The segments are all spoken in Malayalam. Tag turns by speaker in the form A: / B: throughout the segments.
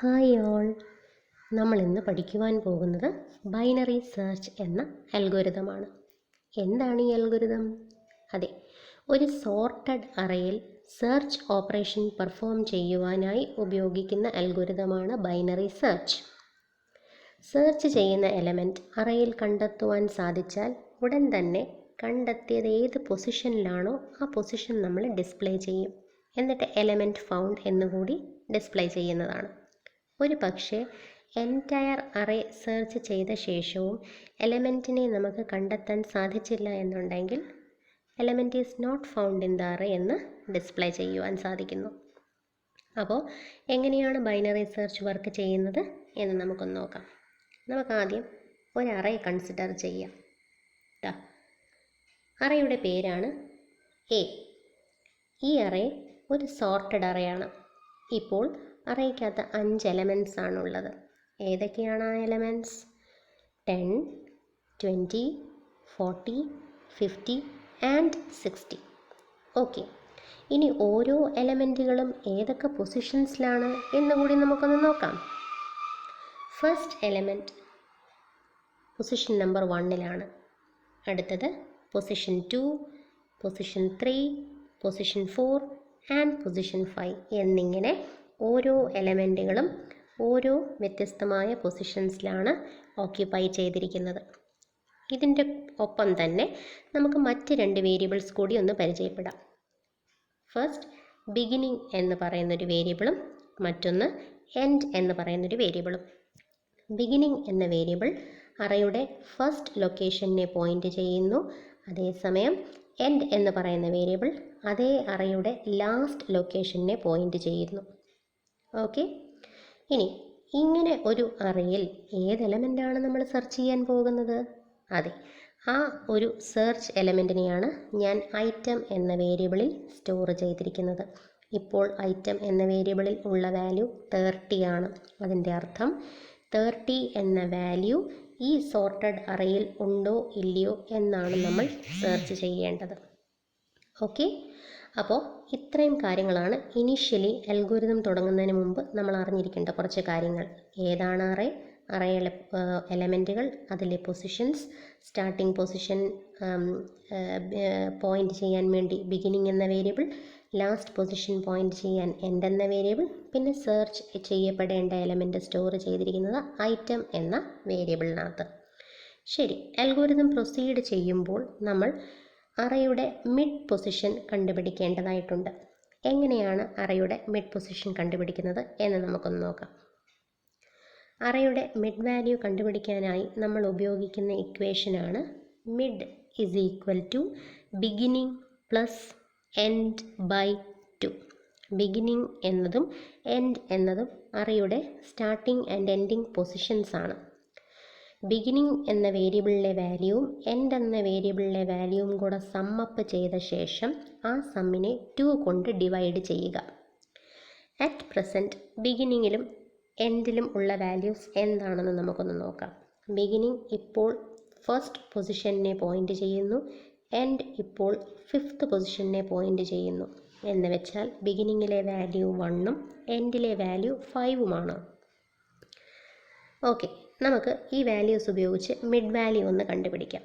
A: ഹായ് ഓൾ, നമ്മൾ ഇന്ന് പഠിക്കുവാൻ പോകുന്നത് ബൈനറി സെർച്ച് എന്ന അൽഗോരിതമാണ്. എന്താണ് ഈ അൽഗോരിതം? അതെ, ഒരു സോർട്ടഡ് അറേയിൽ സെർച്ച് ഓപ്പറേഷൻ പെർഫോം ചെയ്യുവാനായി ഉപയോഗിക്കുന്ന അൽഗോരിതമാണ് ബൈനറി സെർച്ച്. സെർച്ച് ചെയ്യുന്ന എലമെൻറ്റ് അറേയിൽ കണ്ടെത്തുവാൻ സാധിച്ചാൽ ഉടൻ തന്നെ കണ്ടെത്തിയത് ഏത് പൊസിഷനിലാണോ ആ പൊസിഷൻ നമ്മൾ ഡിസ്പ്ലേ ചെയ്യും. എന്നിട്ട് എലമെൻറ്റ് ഫൗണ്ട് എന്നുകൂടി ഡിസ്പ്ലേ ചെയ്യുന്നതാണ്. ഒരു പക്ഷേ എൻറ്റയർ അറേ സെർച്ച് ചെയ്ത ശേഷവും എലമെൻറ്റിനെ നമുക്ക് കണ്ടെത്താൻ സാധിച്ചില്ല എന്നുണ്ടെങ്കിൽ element is not found in the array എന്ന് ഡിസ്പ്ലേ ചെയ്യുവാൻ സാധിക്കുന്നു. അപ്പോൾ എങ്ങനെയാണ് ബൈനറി സെർച്ച് വർക്ക് ചെയ്യുന്നത് എന്ന് നമുക്കൊന്ന് നോക്കാം. നമുക്കാദ്യം ഒരു അറേ കൺസിഡർ ചെയ്യാം. അറേയുടെ പേരാണ് എ. ഈ അറേ ഒരു സോർട്ടഡ് അറേയാണ്. ഇപ്പോൾ അറേക്കകത്ത് 5 എലമെൻറ്റ്സ് ആണുള്ളത്. ഏതൊക്കെയാണ് ആ എലമെൻറ്റ്സ്? 10, 20, 40, 50 ആൻഡ് 60. ഓക്കെ, ഇനി ഓരോ എലമെൻറ്റുകളും ഏതൊക്കെ പൊസിഷൻസിലാണ് എന്നുകൂടി നമുക്കൊന്ന് നോക്കാം. ഫസ്റ്റ് എലമെൻറ്റ് പൊസിഷൻ നമ്പർ 1-ലാണ്. അടുത്തത് position 2, position 3, position 4 and position 5 എന്നിങ്ങനെ ഓരോ എലമെൻറ്റുകളും ഓരോ വ്യത്യസ്തമായ പൊസിഷൻസിലാണ് ഓക്യുപ്പൈ ചെയ്തിരിക്കുന്നത്. ഇതിൻ്റെ ഒപ്പം തന്നെ നമുക്ക് മറ്റ് 2 വേരിയബിൾസ് കൂടി ഒന്ന് പരിചയപ്പെടാം. ഫസ്റ്റ് ബിഗിനിങ് എന്ന് പറയുന്നൊരു വേരിയബിളും മറ്റൊന്ന് എൻഡ് എന്ന് പറയുന്നൊരു വേരിയബിളും. ബിഗിനിങ് എന്ന വേരിയബിൾ അറേയുടെ ഫസ്റ്റ് ലൊക്കേഷനെ പോയിൻ്റ് ചെയ്യുന്നു. അതേസമയം എൻഡ് എന്ന് പറയുന്ന വേരിയബിൾ അതേ അറേയുടെ ലാസ്റ്റ് ലൊക്കേഷനെ പോയിൻ്റ് ചെയ്യുന്നു. ഓക്കെ, ഇനി ഇങ്ങനെ ഒരു അറേയിൽ ഏത് എലമെൻ്റാണ് നമ്മൾ സെർച്ച് ചെയ്യാൻ പോകുന്നത്? അതെ, ആ ഒരു സെർച്ച് എലമെൻറ്റിനെയാണ് ഞാൻ ഐറ്റം എന്ന വേരിയബിളിൽ സ്റ്റോർ ചെയ്തിരിക്കുന്നത്. ഇപ്പോൾ ഐറ്റം എന്ന വേരിയബിളിൽ ഉള്ള വാല്യൂ 30 ആണ്. അതിൻ്റെ അർത്ഥം 30 എന്ന വാല്യൂ ഈ സോർട്ടഡ് അറേയിൽ ഉണ്ടോ ഇല്ലയോ എന്നാണ് നമ്മൾ സെർച്ച് ചെയ്യേണ്ടത്. ഓക്കെ, അപ്പോൾ ഇത്രയും കാര്യങ്ങളാണ് ഇനീഷ്യലി അൽഗോരിതം തുടങ്ങുന്നതിന് മുമ്പ് നമ്മൾ അറിഞ്ഞിരിക്കേണ്ട കുറച്ച് കാര്യങ്ങൾ. ഏതാണ് അറേ, അറേയിലെ എലമെൻറ്റുകൾ, അതിലെ പൊസിഷൻസ്, സ്റ്റാർട്ടിംഗ് പൊസിഷൻ പോയിൻ്റ് ചെയ്യാൻ വേണ്ടി ബിഗിനിങ് എന്ന വേരിയബിൾ, ലാസ്റ്റ് പൊസിഷൻ പോയിൻ്റ് ചെയ്യാൻ എൻഡ് എന്ന വേരിയബിൾ, പിന്നെ സെർച്ച് ചെയ്യപ്പെടേണ്ട എലമെൻറ്റ് സ്റ്റോർ ചെയ്തിരിക്കുന്നത് ഐറ്റം എന്ന വേരിയബിളിനകത്ത്. ശരി, അൽഗോരിതം പ്രൊസീഡ് ചെയ്യുമ്പോൾ നമ്മൾ അറേയുടെ മിഡ് പൊസിഷൻ കണ്ടുപിടിക്കേണ്ടതായിട്ടുണ്ട്. എങ്ങനെയാണ് അറേയുടെ മിഡ് പൊസിഷൻ കണ്ടുപിടിക്കുന്നത് എന്ന് നമുക്കൊന്ന് നോക്കാം. അറേയുടെ മിഡ് വാല്യൂ കണ്ടുപിടിക്കാനായി നമ്മൾ ഉപയോഗിക്കുന്ന ഇക്വേഷനാണ് mid is equal to beginning plus end by 2. Beginning എന്നതും എൻഡ് എന്നതും അറേയുടെ സ്റ്റാർട്ടിംഗ് ആൻഡ് എൻഡിങ് പൊസിഷൻസ് ആണ്. ബിഗിനിങ് എന്ന വേരിയബിളിലെ വാല്യൂവും എൻഡ് എന്ന വേരിയബിളിലെ വാല്യൂവും കൂടെ സമ്മപ്പ് ചെയ്ത ശേഷം ആ സമ്മിനെ 2 കൊണ്ട് ഡിവൈഡ് ചെയ്യുക. അറ്റ് പ്രസൻറ്റ് ബിഗിനിങ്ങിലും എൻഡിലും ഉള്ള വാല്യൂസ് എന്താണെന്ന് നമുക്കൊന്ന് നോക്കാം. ബിഗിനിങ് ഇപ്പോൾ ഫസ്റ്റ് പൊസിഷനെ പോയിൻ്റ് ചെയ്യുന്നു, എൻഡ് ഇപ്പോൾ 5th പൊസിഷനെ പോയിൻ്റ് ചെയ്യുന്നു. എന്ന് വെച്ചാൽ ബിഗിനിങ്ങിലെ വാല്യൂ 1ഉം എൻഡിലെ വാല്യൂ 5ഉമാണ്. ഓക്കെ, നമുക്ക് ഈ വാല്യൂസ് ഉപയോഗിച്ച് മിഡ് വാല്യൂ ഒന്ന് കണ്ടുപിടിക്കാം.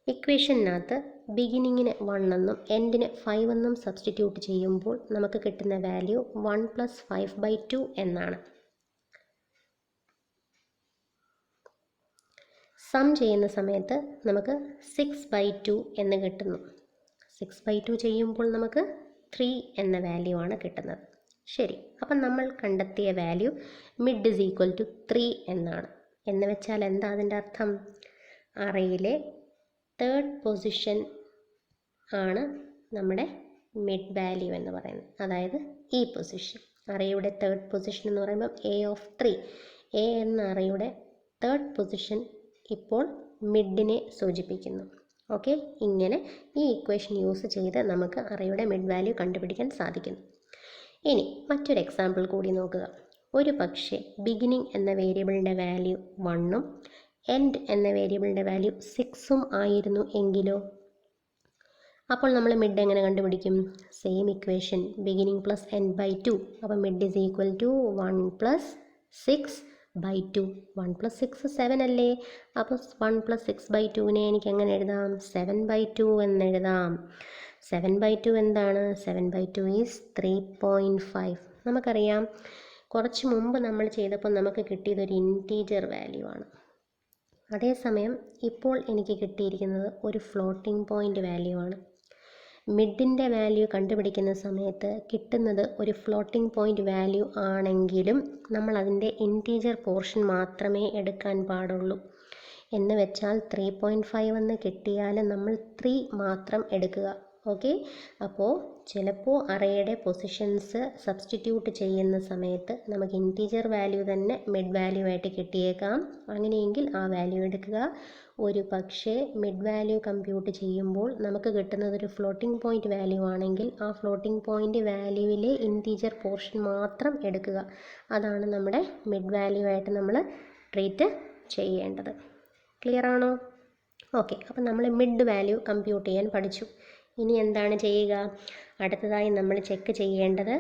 A: ഇക്വേഷനകത്ത് ബിഗിനിങ്ങിന് 1 എന്നും എൻഡിന് 5 എന്നും സബ്സ്റ്റിറ്റ്യൂട്ട് ചെയ്യുമ്പോൾ നമുക്ക് കിട്ടുന്ന വാല്യൂ 1 + 5/2 എന്നാണ്. സം ചെയ്യുന്ന സമയത്ത് നമുക്ക് 6/2 എന്ന് കിട്ടുന്നു. 6/2 ചെയ്യുമ്പോൾ നമുക്ക് 3 എന്ന വാല്യൂ ആണ് കിട്ടുന്നത്. ശരി, അപ്പം നമ്മൾ കണ്ടെത്തിയ value mid is equal to 3 എന്നാണ്. എന്ന് വെച്ചാൽ എന്താ അതിൻ്റെ അർത്ഥം? അറേയിലെ 3rd പൊസിഷൻ ആണ് നമ്മുടെ മിഡ് വാല്യൂ എന്ന് പറയുന്നത്. അതായത് ഈ പൊസിഷൻ, അറേയുടെ 3rd പൊസിഷൻ എന്ന് പറയുമ്പോൾ A of 3. A എന്ന അറേയുടെ 3rd പൊസിഷൻ ഇപ്പോൾ മിഡിനെ സൂചിപ്പിക്കുന്നു. ഓക്കെ, ഇങ്ങനെ ഈ ഇക്വേഷൻ യൂസ് ചെയ്ത് നമുക്ക് അറേയുടെ മിഡ് വാല്യൂ കണ്ടുപിടിക്കാൻ സാധിക്കുന്നു. ഇനി മറ്റൊരു എക്സാമ്പിൾ കൂടി നോക്കുക. ഒരു പക്ഷേ ബിഗിനിങ് എന്ന വേരിയബിളിൻ്റെ വാല്യൂ 1ഉം എൻഡ് എന്ന വേരിയബിളിൻ്റെ വാല്യൂ 6ഉം ആയിരുന്നു എങ്കിലോ? അപ്പോൾ നമ്മൾ മിഡ് എങ്ങനെ കണ്ടുപിടിക്കും? Same equation, beginning plus n by 2. അപ്പോൾ mid is equal to 1 plus 6 by 2. 1 plus 6 7 അല്ലേ? അപ്പോൾ 1 പ്ലസ് 6 ബൈ 2നെ എനിക്ക് എങ്ങനെ എഴുതാം? 7 ബൈ 2 എന്നെഴുതാം. 7 ബൈ 2 എന്താണ്? 7 ബൈ 2 ഈസ് 3.5. നമുക്കറിയാം, കുറച്ച് മുമ്പ് നമ്മൾ ചെയ്തപ്പോൾ നമുക്ക് കിട്ടിയതൊരു ഇൻറ്റീജർ വാല്യൂ ആണ്. അതേസമയം ഇപ്പോൾ എനിക്ക് കിട്ടിയിരിക്കുന്നത് ഒരു ഫ്ലോട്ടിംഗ് പോയിൻ്റ് വാല്യൂ ആണ്. മിഡിൻ്റെ വാല്യൂ കണ്ടുപിടിക്കുന്ന സമയത്ത് കിട്ടുന്നത് ഒരു ഫ്ലോട്ടിംഗ് പോയിൻ്റ് വാല്യൂ ആണെങ്കിലും നമ്മൾ അതിൻ്റെ ഇൻറ്റീജർ പോർഷൻ മാത്രമേ എടുക്കാൻ പാടുള്ളൂ. എന്ന് വെച്ചാൽ 3.5 എന്ന് കിട്ടിയാൽ നമ്മൾ 3 മാത്രം എടുക്കുക. ഓക്കെ, അപ്പോൾ ചിലപ്പോൾ അറേയുടെ പൊസിഷൻസ് സബ്സ്റ്റിറ്റ്യൂട്ട് ചെയ്യുന്ന സമയത്ത് നമുക്ക് ഇൻറ്റീജർ വാല്യൂ തന്നെ മിഡ് വാല്യൂ ആയിട്ട് കിട്ടിയേക്കാം. അങ്ങനെയെങ്കിൽ ആ വാല്യൂ എടുക്കുക. ഒരു പക്ഷേ മിഡ് വാല്യൂ കമ്പ്യൂട്ട് ചെയ്യുമ്പോൾ നമുക്ക് കിട്ടുന്നത് ഒരു ഫ്ലോട്ടിംഗ് പോയിൻ്റ് വാല്യൂ ആണെങ്കിൽ ആ ഫ്ലോട്ടിംഗ് പോയിൻ്റ് വാല്യൂവിലെ ഇൻറ്റീജർ പോർഷൻ മാത്രം എടുക്കുക. അതാണ് നമ്മുടെ മിഡ് വാല്യൂ ആയിട്ട് നമ്മൾ ട്രീറ്റ് ചെയ്യേണ്ടത്. ക്ലിയർ ആണോ? ഓക്കെ, അപ്പോൾ നമ്മൾ മിഡ് വാല്യൂ കമ്പ്യൂട്ട് ചെയ്യാൻ പഠിച്ചു. ഇനി എന്താണ് ചെയ്യുക? അടുത്തതായി നമ്മൾ ചെക്ക് ചെയ്യേണ്ടത്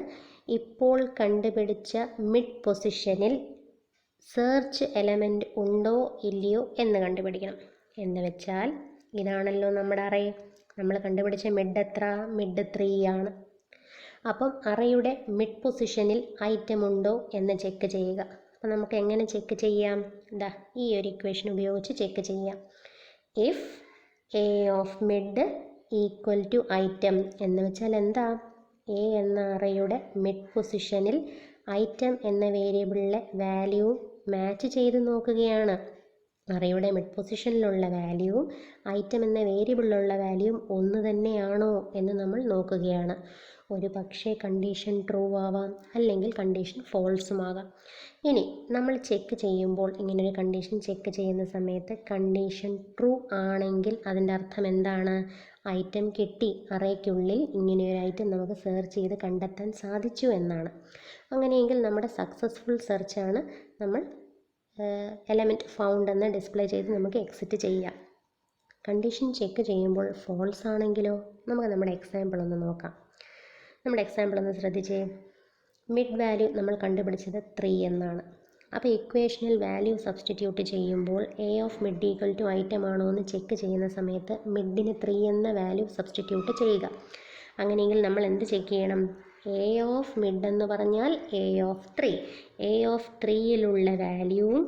A: ഇപ്പോൾ കണ്ടുപിടിച്ച മിഡ് പൊസിഷനിൽ സെർച്ച് എലമെൻറ്റ് ഉണ്ടോ ഇല്ലയോ എന്ന് കണ്ടുപിടിക്കണം. എന്ന് വെച്ചാൽ ഇതാണല്ലോ നമ്മുടെ അറേ. നമ്മൾ കണ്ടുപിടിച്ച മിഡ് എത്ര? മിഡ് 3 ആണ്. അപ്പം അറേയുടെ മിഡ് പൊസിഷനിൽ ഐറ്റം ഉണ്ടോ എന്ന് ചെക്ക് ചെയ്യുക. അപ്പം നമുക്ക് എങ്ങനെ ചെക്ക് ചെയ്യാം? ഇതാ ഈ ഒരു ഇക്വേഷൻ ഉപയോഗിച്ച് ചെക്ക് ചെയ്യാം. If a of mid equal to item എന്ന് വെച്ചാൽ എന്താ? എ എന്ന അറേയുടെ മിഡ് പൊസിഷനിൽ ഐറ്റം എന്ന വേരിയബിളിലെ വാല്യൂ മാച്ച് ചെയ്ത് നോക്കുകയാണ്. അറേയുടെ മിഡ് പൊസിഷനിലുള്ള വാല്യൂവും ഐറ്റം എന്ന വേരിയബിളിലുള്ള വാല്യൂവും ഒന്ന് തന്നെയാണോ എന്ന് നമ്മൾ നോക്കുകയാണ്. ഒരു പക്ഷേ കണ്ടീഷൻ ട്രൂ ആവാം, അല്ലെങ്കിൽ കണ്ടീഷൻ ഫോൾസും ആകാം. ഇനി നമ്മൾ ചെക്ക് ചെയ്യുമ്പോൾ, ഇങ്ങനൊരു കണ്ടീഷൻ ചെക്ക് ചെയ്യുന്ന സമയത്ത് കണ്ടീഷൻ ട്രൂ ആണെങ്കിൽ അതിൻ്റെ അർത്ഥം എന്താണ്? ഐറ്റം കിട്ടി, അറേക്കുള്ളിൽ ഇങ്ങനെയൊരു ഐറ്റം നമുക്ക് സെർച്ച് ചെയ്ത് കണ്ടെത്താൻ സാധിച്ചു എന്നാണ്. അങ്ങനെയെങ്കിൽ നമ്മുടെ സക്സസ്ഫുൾ സെർച്ചാണ്. നമ്മൾ എലമെൻറ്റ് ഫൗണ്ട് എന്ന് ഡിസ്പ്ലേ ചെയ്ത് നമുക്ക് എക്സിറ്റ് ചെയ്യാം. കണ്ടീഷൻ ചെക്ക് ചെയ്യുമ്പോൾ ഫോൾസ് ആണെങ്കിലോ? നമുക്ക് നമ്മുടെ എക്സാമ്പിൾ ഒന്ന് നോക്കാം. നമ്മുടെ എക്സാമ്പിൾ ഒന്ന് ശ്രദ്ധിച്ചേ. മിഡ് വാല്യൂ നമ്മൾ കണ്ടുപിടിച്ചത് 3 എന്നാണ്. അപ്പോൾ ഇക്വേഷനിൽ വാല്യൂ സബ്സ്റ്റിറ്റ്യൂട്ട് ചെയ്യുമ്പോൾ a of mid equal to item ആണോ എന്ന് ചെക്ക് ചെയ്യുന്ന സമയത്ത് മിഡിന് 3 എന്ന വാല്യൂ സബ്സ്റ്റിറ്റ്യൂട്ട് ചെയ്യുക. അങ്ങനെയെങ്കിൽ നമ്മൾ എന്ത് ചെക്ക് ചെയ്യണം? എ ഓഫ് മിഡ് എന്ന് പറഞ്ഞാൽ എ ഓഫ് 3. എ ഓഫ് 3യിലുള്ള വാല്യൂവും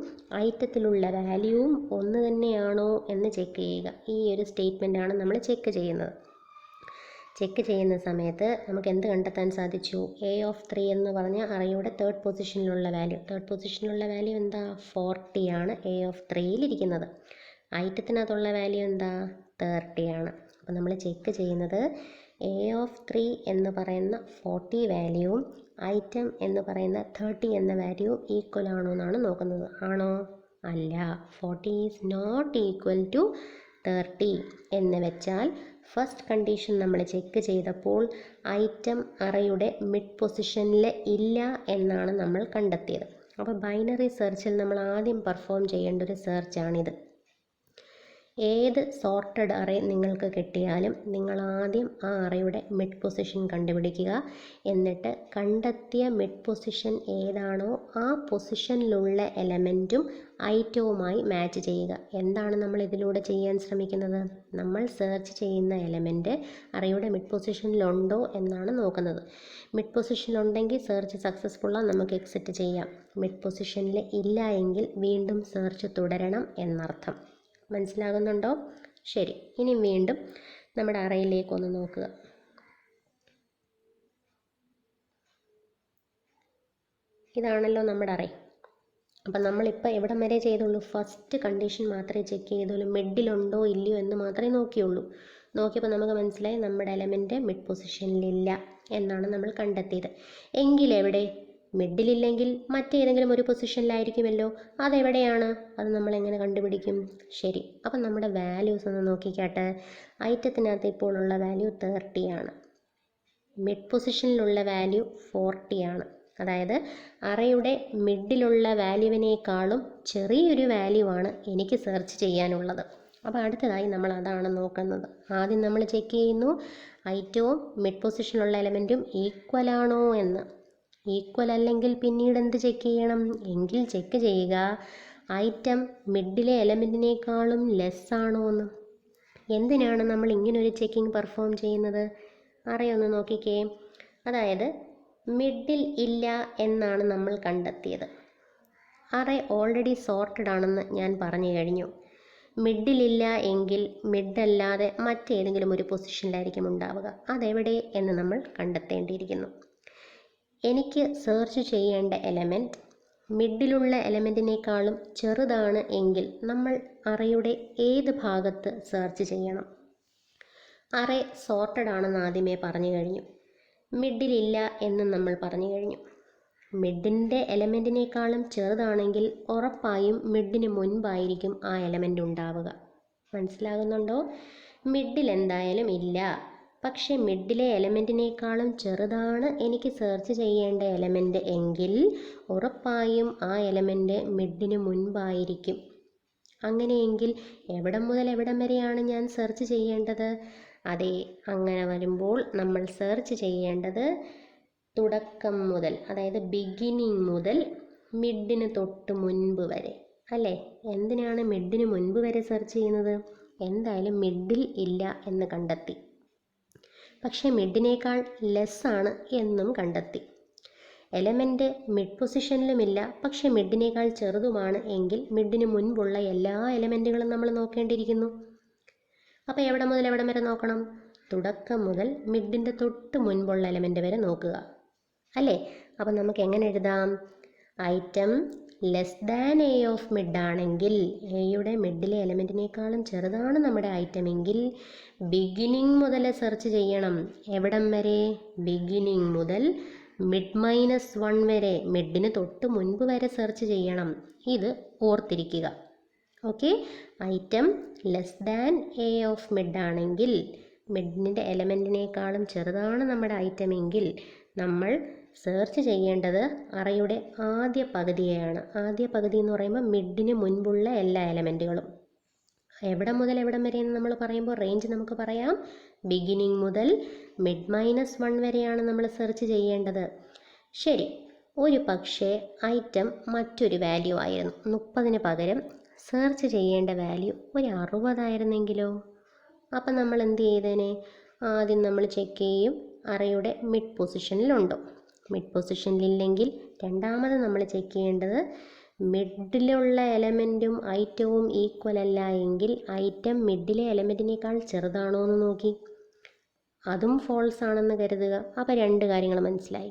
A: ഐറ്റത്തിലുള്ള വാല്യൂവും ഒന്ന് തന്നെയാണോ എന്ന് ചെക്ക് ചെയ്യുക. ഈ ഒരു സ്റ്റേറ്റ്മെൻറ്റാണ് നമ്മൾ ചെക്ക് ചെയ്യുന്നത്. ചെക്ക് ചെയ്യുന്ന സമയത്ത് നമുക്ക് എന്ത് കണ്ടെത്താൻ സാധിച്ചു? എ ഓഫ് 3 എന്ന് പറഞ്ഞാൽ അറേയുടെ തേർഡ് പൊസിഷനിലുള്ള വാല്യൂ എന്താ? 40 ആണ് എ ഓഫ് 3യിലിരിക്കുന്നത്. ഐറ്റത്തിനകത്തുള്ള വാല്യൂ എന്താ? 30 ആണ്. അപ്പോൾ നമ്മൾ ചെക്ക് ചെയ്യുന്നത് എ ഓഫ് 3 എന്ന് പറയുന്ന 40 വാല്യൂവും ഐറ്റം എന്ന് പറയുന്ന 30 എന്ന വാല്യൂവും ഈക്വൽ ആണോ എന്നാണ് നോക്കുന്നത്. ആണോ? അല്ല. 40 ഈസ് നോട്ട് ഈക്വൽ ടു 30 എന്ന് വെച്ചാൽ ഫസ്റ്റ് കണ്ടീഷൻ നമ്മൾ ചെക്ക് ചെയ്തപ്പോൾ ഐറ്റം അറേയുടെ മിഡ് പൊസിഷനിൽ ഇല്ല എന്നാണ് നമ്മൾ കണ്ടെത്തിയത്. അപ്പോൾ ബൈനറി സെർച്ചിൽ നമ്മൾ ആദ്യം പെർഫോം ചെയ്യേണ്ട ഒരു സെർച്ചാണിത്. ഏത് സോർട്ടഡ് അറേ നിങ്ങൾക്ക് കിട്ടിയാലും നിങ്ങൾ ആദ്യം ആ അറേയുടെ മിഡ് പൊസിഷൻ കണ്ടുപിടിക്കുക. എന്നിട്ട് കണ്ടെത്തിയ മിഡ് പൊസിഷൻ ഏതാണോ ആ പൊസിഷനിലുള്ള എലമെൻറ്റും ഐറ്റവുമായി മാച്ച് ചെയ്യുക. എന്താണ് നമ്മൾ ഇതിലൂടെ ചെയ്യാൻ ശ്രമിക്കുന്നത്? നമ്മൾ സെർച്ച് ചെയ്യുന്ന എലമെൻറ്റ് അറേയുടെ മിഡ് പൊസിഷനിലുണ്ടോ എന്നാണ് നോക്കുന്നത്. മിഡ് പൊസിഷനിലുണ്ടെങ്കിൽ സെർച്ച് സക്സസ്ഫുള്ളാണ്, നമുക്ക് എക്സിറ്റ് ചെയ്യാം. മിഡ് പൊസിഷനിൽ ഇല്ല എങ്കിൽ വീണ്ടും സെർച്ച് തുടരണം എന്നർത്ഥം. മനസ്സിലാകുന്നുണ്ടോ? ശരി, ഇനി വീണ്ടും നമ്മുടെ അറേയിലേക്കൊന്ന് നോക്കുക. ഇതാണല്ലോ നമ്മുടെ അറേ. അപ്പം നമ്മളിപ്പോൾ എവിടം വരെ ചെയ്തുള്ളൂ? ഫസ്റ്റ് കണ്ടീഷൻ മാത്രമേ ചെക്ക് ചെയ്തുള്ളൂ. മിഡിലുണ്ടോ ഇല്ലയോ എന്ന് മാത്രമേ നോക്കിയുള്ളൂ. നോക്കിയപ്പോൾ നമുക്ക് മനസ്സിലായി നമ്മുടെ എലമെൻറ്റ് മിഡ് പൊസിഷനിലില്ല എന്നാണ് നമ്മൾ കണ്ടെത്തിയത്. എങ്കിലെവിടെ? മിഡിലില്ലെങ്കിൽ മറ്റേതെങ്കിലും ഒരു പൊസിഷനിലായിരിക്കുമല്ലോ. അതെവിടെയാണ്? അത് നമ്മളെങ്ങനെ കണ്ടുപിടിക്കും? ശരി, അപ്പം നമ്മുടെ വാല്യൂസ് ഒന്ന് നോക്കിക്കാട്ടെ. ഐറ്റത്തിനകത്ത് ഇപ്പോൾ ഉള്ള വാല്യൂ 30 ആണ്. മിഡ് പൊസിഷനിലുള്ള വാല്യൂ 40 ആണ്. അതായത് അറേയുടെ മിഡിലുള്ള വാല്യൂവിനേക്കാളും ചെറിയൊരു വാല്യൂ ആണ് എനിക്ക് സെർച്ച് ചെയ്യാനുള്ളത്. അപ്പോൾ അടുത്തതായി നമ്മൾ അതാണ് നോക്കുന്നത്. ആദ്യം നമ്മൾ ചെക്ക് ചെയ്യുന്നു ഐറ്റവും മിഡ് പൊസിഷനിലുള്ള എലമെൻറ്റും ഈക്വൽ ആണോ എന്ന്. ഈക്വൽ അല്ലെങ്കിൽ പിന്നീട് എന്ത് ചെക്ക് ചെയ്യണം? എങ്കിൽ ചെക്ക് ചെയ്യുക ഐറ്റം മിഡിലെ എലമെൻറ്റിനേക്കാളും ലെസ് ആണോ എന്ന്. എന്തിനാണ് നമ്മൾ ഇങ്ങനൊരു ചെക്കിങ് പെർഫോം ചെയ്യുന്നത്? അറിയൊന്ന് നോക്കിക്കേ. അതായത് മിഡിൽ ഇല്ല എന്നാണ് നമ്മൾ കണ്ടെത്തിയത്. അറേ ഓൾറെഡി സോർട്ടഡ് ആണെന്ന് ഞാൻ പറഞ്ഞു കഴിഞ്ഞു. മിഡിലില്ല എങ്കിൽ മിഡല്ലാതെ മറ്റേതെങ്കിലും ഒരു പൊസിഷനിലായിരിക്കും ഉണ്ടാവുക. അതെവിടെ എന്ന് നമ്മൾ കണ്ടെത്തേണ്ടിയിരിക്കുന്നു. എനിക്ക് സെർച്ച് ചെയ്യേണ്ട എലമെൻറ്റ് മിഡിലുള്ള എലമെൻറ്റിനേക്കാളും ചെറുതാണ് എങ്കിൽ നമ്മൾ അറേയുടെ ഏത് ഭാഗത്ത് സെർച്ച് ചെയ്യണം? അറേ സോർട്ടഡ് ആണെന്ന് ആദ്യമേ പറഞ്ഞു കഴിഞ്ഞു. മിഡിലില്ല എന്ന് നമ്മൾ പറഞ്ഞു കഴിഞ്ഞു. മിഡിൻ്റെ എലമെൻറ്റിനേക്കാളും ചെറുതാണെങ്കിൽ ഉറപ്പായും മിഡിന് മുൻപായിരിക്കും ആ എലമെൻ്റ് ഉണ്ടാവുക. മനസ്സിലാകുന്നുണ്ടോ? മിഡിൽ എന്തായാലും ഇല്ല. പക്ഷേ മിഡിലെ എലമെൻറ്റിനേക്കാളും ചെറുതാണ് എനിക്ക് സെർച്ച് ചെയ്യേണ്ട എലമെൻറ്റ് എങ്കിൽ ഉറപ്പായും ആ എലമെൻറ്റ് മിഡിന് മുൻപായിരിക്കും. അങ്ങനെയെങ്കിൽ എവിടം മുതൽ എവിടം വരെയാണ് ഞാൻ സെർച്ച് ചെയ്യേണ്ടത്? അതെ, അങ്ങനെ വരുമ്പോൾ നമ്മൾ സെർച്ച് ചെയ്യേണ്ടത് തുടക്കം മുതൽ, അതായത് ബിഗിനിങ് മുതൽ മിഡിന് തൊട്ട് മുൻപ് വരെ അല്ലേ? എന്തിനാണ് മിഡിന് മുൻപ് വരെ സെർച്ച് ചെയ്യുന്നത്? എന്തായാലും മിഡിൽ ഇല്ല എന്ന് കണ്ടെത്തി. പക്ഷേ മിഡിനേക്കാൾ ലെസ്സാണ് എന്നും കണ്ടെത്തി. എലമെൻറ്റ് മിഡ് പൊസിഷനിലുമില്ല പക്ഷേ മിഡിനേക്കാൾ ചെറുതുമാണ് എങ്കിൽ മിഡിന് മുൻപുള്ള എല്ലാ എലമെൻറ്റുകളും നമ്മൾ നോക്കേണ്ടിയിരിക്കുന്നു. അപ്പോൾ എവിടെ മുതൽ എവിടം വരെ നോക്കണം? തുടക്കം മുതൽ മിഡിൻ്റെ തൊട്ട് മുൻപുള്ള എലമെൻറ്റ് വരെ നോക്കുക അല്ലേ? അപ്പം നമുക്ക് എങ്ങനെ എഴുതാം? Item less than A of mid ആണെങ്കിൽ, എയുടെ മിഡിലെ എലമെൻറ്റിനേക്കാളും ചെറുതാണ് നമ്മുടെ ഐറ്റം എങ്കിൽ ബിഗിനിങ് മുതൽ സെർച്ച് ചെയ്യണം. എവിടം വരെ? ബിഗിനിങ് മുതൽ മിഡ് -1 വരെ, മിഡിന് തൊട്ട് മുൻപ് വരെ സെർച്ച് ചെയ്യണം. ഇത് ഓർത്തിരിക്കുക. Okay, item less than A of mid ആണെങ്കിൽ, മിഡിൻ്റെ എലമെൻറ്റിനേക്കാളും ചെറുതാണ് നമ്മുടെ ഐറ്റം എങ്കിൽ നമ്മൾ സെർച്ച് ചെയ്യേണ്ടത് അറയുടെ ആദ്യ പകുതിയെയാണ്. ആദ്യ പകുതി എന്ന് പറയുമ്പോൾ മിഡിന് മുൻപുള്ള എല്ലാ എലമെൻറ്റുകളും. എവിടം മുതൽ എവിടം വരെ എന്ന് നമ്മൾ പറയുമ്പോൾ റേഞ്ച് നമുക്ക് പറയാം. ബിഗിനിങ് മുതൽ മിഡ് -1 വരെയാണ് നമ്മൾ സെർച്ച് ചെയ്യേണ്ടത്. ശരി, ഒരു പക്ഷേ ഐറ്റം മറ്റൊരു വാല്യൂ ആയിരുന്നു. 30-ന് പകരം സെർച്ച് ചെയ്യേണ്ട വാല്യൂ ഒരു 60 ആയിരുന്നെങ്കിലോ? അപ്പം നമ്മൾ എന്ത് ചെയ്തേനെ? ആദ്യം നമ്മൾ ചെക്ക് ചെയ്യും അറയുടെ മിഡ് പൊസിഷനിലുണ്ടോ. മിഡ് പൊസിഷനിലില്ലെങ്കിൽ രണ്ടാമത് നമ്മൾ ചെക്ക് ചെയ്യേണ്ടത് മിഡിലുള്ള എലമെൻറ്റും ഐറ്റവും ഈക്വൽ അല്ല എങ്കിൽ ഐറ്റം മിഡിലെ എലമെൻറ്റിനേക്കാൾ ചെറുതാണോ എന്ന് നോക്കി. അതും ഫോൾസ് ആണെന്ന് കരുതുക. അപ്പോൾ രണ്ട് കാര്യങ്ങൾ മനസ്സിലായി.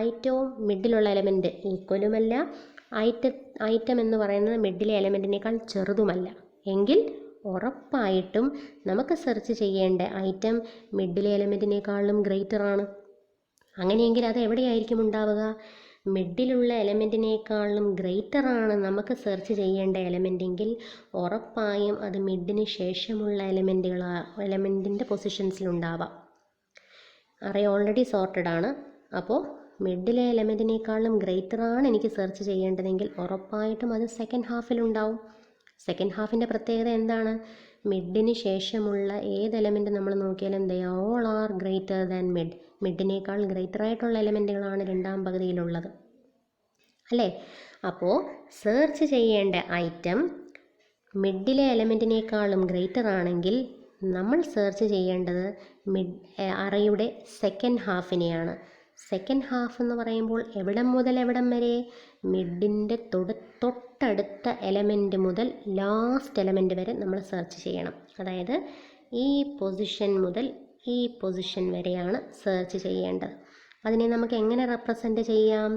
A: ഐറ്റവും മിഡിലുള്ള എലമെൻറ്റ് ഈക്വലുമല്ല, ഐറ്റം എന്ന് പറയുന്നത് മിഡിലെ എലമെൻറ്റിനേക്കാൾ ചെറുതുമല്ല എങ്കിൽ ഉറപ്പായിട്ടും നമുക്ക് സെർച്ച് ചെയ്യേണ്ട ഐറ്റം മിഡിലെ എലമെൻറ്റിനേക്കാളും ഗ്രേറ്റർ ആണ്. അങ്ങനെയെങ്കിൽ അത് എവിടെയായിരിക്കും ഉണ്ടാവുക? മിഡിലുള്ള എലമെൻറ്റിനേക്കാളും ഗ്രേറ്റർ ആണ് നമുക്ക് സെർച്ച് ചെയ്യേണ്ട എലമെൻറ്റെങ്കിൽ ഉറപ്പായും അത് മിഡിന് ശേഷമുള്ള എലമെൻറ്റിൻ്റെ പൊസിഷൻസിലുണ്ടാവാം. അറേ ഓൾറെഡി സോർട്ടഡ് ആണ്. അപ്പോൾ മിഡിലെ എലമെൻറ്റിനേക്കാളും ഗ്രേറ്റർ ആണ് എനിക്ക് സെർച്ച് ചെയ്യേണ്ടതെങ്കിൽ ഉറപ്പായിട്ടും അത് സെക്കൻഡ് ഹാഫിലുണ്ടാവും. സെക്കൻഡ് ഹാഫിൻ്റെ പ്രത്യേകത എന്താണ്? മിഡിന് ശേഷമുള്ള ഏത് എലമെൻറ്റ് നമ്മൾ നോക്കിയാലും they all are greater than mid. മിഡിനേക്കാൾ ഗ്രേറ്റർ ആയിട്ടുള്ള എലമെൻറ്റുകളാണ് രണ്ടാം പകുതിയിലുള്ളത് അല്ലേ? അപ്പോൾ സെർച്ച് ചെയ്യേണ്ട ഐറ്റം മിഡിലെ എലമെൻറ്റിനേക്കാളും ഗ്രേറ്റർ ആണെങ്കിൽ നമ്മൾ സെർച്ച് ചെയ്യേണ്ടത് അറയുടെ സെക്കൻഡ് ഹാഫിനെയാണ്. സെക്കൻഡ് ഹാഫ് എന്ന് പറയുമ്പോൾ എവിടം മുതൽ എവിടം വരെ? മിഡിൻ്റെ തൊട്ടടുത്ത എലമെൻറ്റ് മുതൽ ലാസ്റ്റ് എലമെൻറ്റ് വരെ നമ്മൾ സെർച്ച് ചെയ്യണം. അതായത് ഈ പൊസിഷൻ മുതൽ ഈ പൊസിഷൻ വരെയാണ് സെർച്ച് ചെയ്യേണ്ടത്. അതിനെ നമുക്ക് എങ്ങനെ റെപ്രസെൻറ്റ് ചെയ്യാം?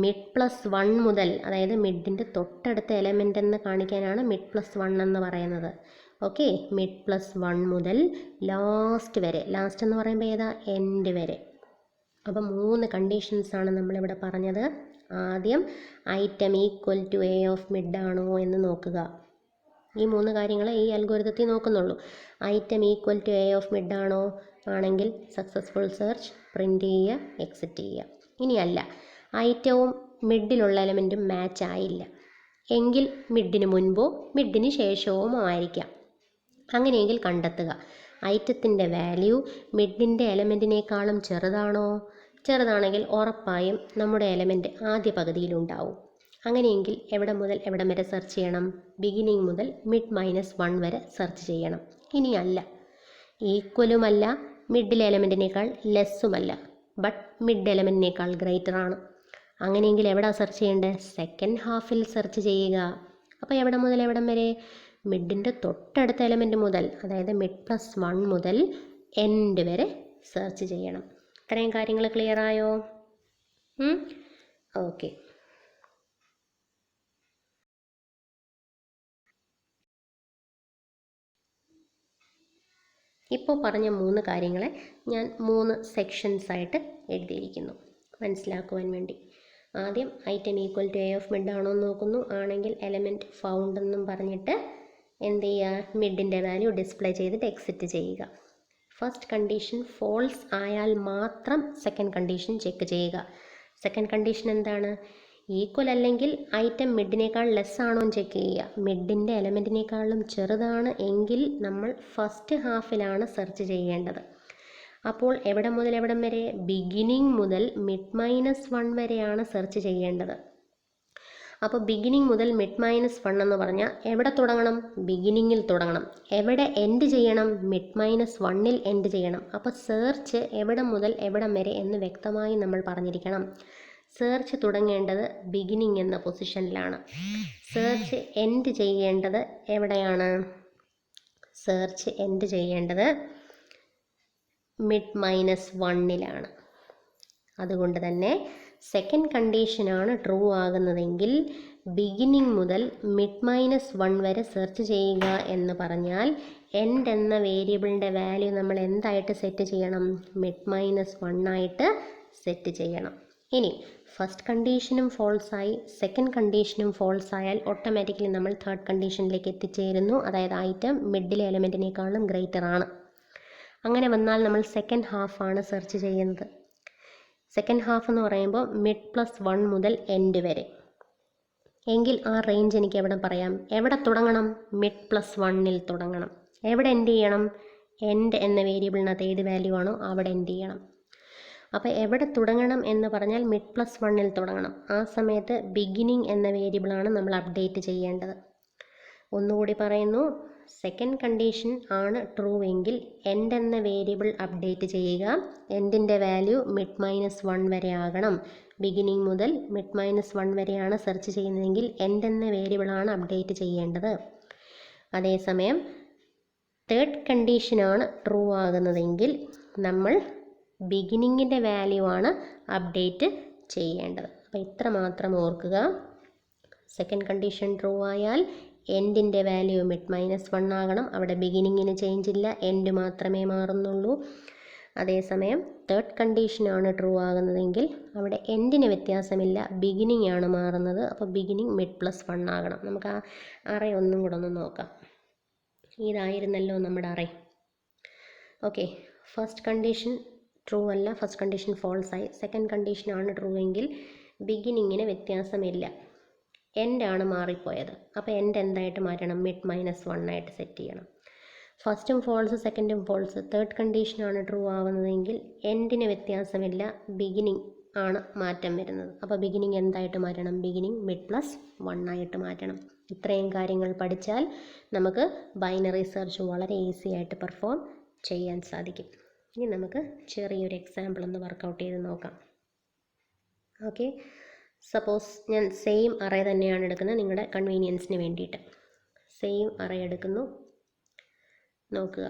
A: മിഡ് +1 മുതൽ, അതായത് മിഡിൻ്റെ തൊട്ടടുത്ത എലമെൻ്റ് എന്ന് കാണിക്കാനാണ് മിഡ് +1 എന്ന് പറയുന്നത്. ഓക്കെ, മിഡ് +1 മുതൽ ലാസ്റ്റ് വരെ, ലാസ്റ്റ് എന്ന് പറയുമ്പോൾ ഏതാ? എൻഡ് വരെ. അപ്പം 3 കണ്ടീഷൻസാണ് നമ്മളിവിടെ പറഞ്ഞത്. ആദ്യം item equal to A of mid ആണോ എന്ന് നോക്കുക. ഈ 3 കാര്യങ്ങളെ ഈ അൽഗോരിതത്തിൽ നോക്കുന്നുള്ളൂ. Item equal to A of mid ആണോ? ആണെങ്കിൽ സക്സസ്ഫുൾ സെർച്ച്, പ്രിൻ്റ് ചെയ്യുക, എക്സിറ്റ് ചെയ്യുക. ഇനിയല്ല, ഐറ്റവും മിഡിലുള്ള എലമെൻറ്റും മാച്ച് ആയില്ല എങ്കിൽ മിഡിന് മുൻപോ മിഡിന് ശേഷവുമോ ആയിരിക്കാം. അങ്ങനെയെങ്കിൽ കണ്ടെത്തുക, ഐറ്റത്തിൻ്റെ വാല്യൂ മിഡിൻ്റെ എലമെൻറ്റിനേക്കാളും ചെറുതാണോ? ചെറുതാണെങ്കിൽ ഉറപ്പായും നമ്മുടെ എലമെൻറ്റ് ആദ്യ പകുതിയിലുണ്ടാവും. അങ്ങനെയെങ്കിൽ എവിടെ മുതൽ എവിടം വരെ സെർച്ച് ചെയ്യണം? ബിഗിനിങ് മുതൽ മിഡ് -1 വരെ സെർച്ച് ചെയ്യണം. ഇനിയല്ല, ഈക്വലുമല്ല, മിഡിലെ എലമെൻറ്റിനേക്കാൾ ലെസ്സുമല്ല, ബട്ട് മിഡ് എലമെൻറ്റിനേക്കാൾ ഗ്രേറ്ററാണ്. അങ്ങനെയെങ്കിൽ എവിടെ സെർച്ച് ചെയ്യേണ്ടത്? സെക്കൻഡ് ഹാഫിൽ സെർച്ച് ചെയ്യുക. അപ്പോൾ എവിടെ മുതൽ എവിടം വരെ? മിഡിൻ്റെ തൊട്ടടുത്ത എലമെൻറ്റ് മുതൽ, അതായത് മിഡ് +1 മുതൽ എൻഡ് വരെ സെർച്ച് ചെയ്യണം. ഇത്രയും കാര്യങ്ങൾ ക്ലിയർ ആയോ? ഓക്കെ. ഇപ്പോൾ പറഞ്ഞ 3 കാര്യങ്ങളെ ഞാൻ 3 സെക്ഷൻസായിട്ട് എഴുതിയിരിക്കുന്നു മനസ്സിലാക്കുവാൻ വേണ്ടി. ആദ്യം item equal to A of mid ആണോ എന്ന് നോക്കുന്നു. ആണെങ്കിൽ എലമെൻറ്റ് ഫൗണ്ട് എന്നും പറഞ്ഞിട്ട് എന്ത് ചെയ്യുക? മിഡിൻ്റെ വാല്യൂ ഡിസ്പ്ലേ ചെയ്തിട്ട് എക്സിറ്റ് ചെയ്യുക. ഫസ്റ്റ് കണ്ടീഷൻ ഫോൾസ് ആയാൽ മാത്രം സെക്കൻഡ് കണ്ടീഷൻ ചെക്ക് ചെയ്യുക. സെക്കൻഡ് കണ്ടീഷൻ എന്താണ്? ഈക്വൽ അല്ലെങ്കിൽ ഐറ്റം മിഡിനേക്കാൾ ലെസ് ആണോ എന്ന് ചെക്ക് ചെയ്യുക. മിഡിൻ്റെ എലമെൻറ്റിനേക്കാളും ചെറുതാണ് എങ്കിൽ നമ്മൾ ഫസ്റ്റ് ഹാഫിലാണ് സെർച്ച് ചെയ്യേണ്ടത്. അപ്പോൾ എവിടെ മുതൽ എവിടം വരെ? ബിഗിനിങ് മുതൽ മിഡ് -1 വരെയാണ് സെർച്ച് ചെയ്യേണ്ടത്. അപ്പോൾ ബിഗിനിങ് മുതൽ മിഡ് -1 എന്ന് പറഞ്ഞാൽ എവിടെ തുടങ്ങണം? ബിഗിനിങ്ങിൽ തുടങ്ങണം. എവിടെ എൻഡ് ചെയ്യണം? മിഡ് -1ൽ എൻഡ് ചെയ്യണം. അപ്പോൾ സെർച്ച് എവിടെ മുതൽ എവിടം വരെ എന്ന് വ്യക്തമായി നമ്മൾ പറഞ്ഞിരിക്കണം. സെർച്ച് തുടങ്ങേണ്ടത് ബിഗിനിങ് എന്ന പൊസിഷനിലാണ്. സെർച്ച് എൻഡ് ചെയ്യേണ്ടത് എവിടെയാണ്? സെർച്ച് എൻഡ് ചെയ്യേണ്ടത് മിഡ് -1ലാണ്. അതുകൊണ്ട് തന്നെ സെക്കൻഡ് കണ്ടീഷനാണ് ട്രൂ ആകുന്നതെങ്കിൽ ബിഗിനിങ് മുതൽ മിഡ് -1 വരെ സെർച്ച് ചെയ്യുക എന്ന് പറഞ്ഞാൽ എൻഡ് എന്ന വേരിയബിളിൻ്റെ വാല്യൂ നമ്മൾ എന്തായിട്ട് സെറ്റ് ചെയ്യണം? മിഡ് -1 ആയിട്ട് സെറ്റ് ചെയ്യണം. ഇനി ഫസ്റ്റ് കണ്ടീഷനും ഫോൾസായി, സെക്കൻഡ് കണ്ടീഷനും ഫോൾസ് ആയാൽ ഓട്ടോമാറ്റിക്കലി നമ്മൾ തേർഡ് കണ്ടീഷനിലേക്ക് എത്തിച്ചേരുന്നു. അതായത് ഐറ്റം മിഡിലെ എലമെൻറ്റിനേക്കാളും ഗ്രേറ്റർ ആണ്. അങ്ങനെ വന്നാൽ നമ്മൾ സെക്കൻഡ് ഹാഫാണ് സെർച്ച് ചെയ്യുന്നത്. സെക്കൻഡ് ഹാഫ് എന്ന് പറയുമ്പോൾ മിഡ് +1 മുതൽ എൻഡ് വരെ. എങ്കിൽ ആ റേഞ്ച് എനിക്ക് എവിടെ പറയാം? എവിടെ തുടങ്ങണം? മിഡ് +1ൽ തുടങ്ങണം. എവിടെ എൻഡ് ചെയ്യണം? എൻഡ് എന്ന വേരിയബിളിനകത്ത് ഏത് വാല്യൂ ആണോ അവിടെ എൻഡ് ചെയ്യണം. അപ്പോൾ എവിടെ തുടങ്ങണം എന്ന് പറഞ്ഞാൽ മിഡ് +1ൽ തുടങ്ങണം. ആ സമയത്ത് ബിഗിനിങ് എന്ന വേരിയബിളാണ് നമ്മൾ അപ്ഡേറ്റ് ചെയ്യേണ്ടത്. ഒന്നുകൂടി പറയുന്നു, സെക്കൻഡ് കണ്ടീഷൻ ആണ് ട്രൂ എങ്കിൽ എൻഡ് എന്ന വേരിയബിൾ അപ്ഡേറ്റ് ചെയ്യുക. എൻഡിൻ്റെ വാല്യൂ മിഡ് -1 വരെ ആകണം. ബിഗിനിങ് മുതൽ മിഡ് -1 വരെയാണ് സെർച്ച് ചെയ്യുന്നതെങ്കിൽ എൻഡ് എന്ന വേരിയബിളാണ് അപ്ഡേറ്റ് ചെയ്യേണ്ടത്. അതേസമയം തേർഡ് കണ്ടീഷനാണ് ട്രൂ ആകുന്നതെങ്കിൽ നമ്മൾ ബിഗിനിങ്ങിൻ്റെ വാല്യൂ ആണ് അപ്ഡേറ്റ് ചെയ്യേണ്ടത്. അപ്പോൾ ഇത്ര മാത്രം ഓർക്കുക. സെക്കൻഡ് കണ്ടീഷൻ ട്രൂ ആയാൽ എൻഡിൻ്റെ വാല്യൂ മിഡ് -1 ആകണം. അവിടെ ബിഗിനിങ്ങിന് ചേഞ്ച് ഇല്ല, എൻഡ് മാത്രമേ മാറുന്നുള്ളൂ. അതേസമയം തേർഡ് കണ്ടീഷനാണ് ട്രൂ ആകുന്നതെങ്കിൽ അവിടെ എൻഡിന് വ്യത്യാസമില്ല, ബിഗിനിങ് ആണ് മാറുന്നത്. അപ്പോൾ ബിഗിനിങ് മിഡ് +1 ആകണം. നമുക്ക് ആ അറേ ഒന്നും കൂടെ ഒന്ന് നോക്കാം. ഇതായിരുന്നല്ലോ നമ്മുടെ array. Okay, first condition true അല്ല, ഫസ്റ്റ് കണ്ടീഷൻ ഫോൾസ് ആയി. സെക്കൻഡ് കണ്ടീഷനാണ് ട്രൂ എങ്കിൽ ബിഗിനിങ്ങിന് വ്യത്യാസമില്ല, എൻഡാണ് മാറിപ്പോയത്. അപ്പോൾ എൻഡ് എന്തായിട്ട് മാറ്റണം? മിഡ് -1 ആയിട്ട് സെറ്റ് ചെയ്യണം. ഫസ്റ്റും ഫോൾസ്, സെക്കൻഡും ഫോൾസ്. തേർഡ് കണ്ടീഷനാണ് ട്രൂ ആവുന്നതെങ്കിൽ എൻഡിന് വ്യത്യാസമില്ല, ബിഗിനിങ് ആണ് മാറ്റം വരുന്നത്. അപ്പോൾ ബിഗിനിങ് എന്തായിട്ട് മാറ്റണം? ബിഗിനിങ് മിഡ് +1 ആയിട്ട് മാറ്റണം. ഇത്രയും കാര്യങ്ങൾ പഠിച്ചാൽ നമുക്ക് ബൈനറി സെർച്ച് വളരെ ഈസി ആയിട്ട് പെർഫോം ചെയ്യാൻ സാധിക്കും. ഇനി നമുക്ക് ചെറിയൊരു എക്സാമ്പിൾ ഒന്ന് വർക്കൗട്ട് ചെയ്ത് നോക്കാം. ഓക്കെ, സപ്പോസ് ഞാൻ സെയിം അറേ തന്നെയാണ് എടുക്കുന്നത്, നിങ്ങളുടെ കൺവീനിയൻസിന് വേണ്ടിയിട്ട്. സെയിം അറേ എടുക്കുന്നു. നോക്കുക,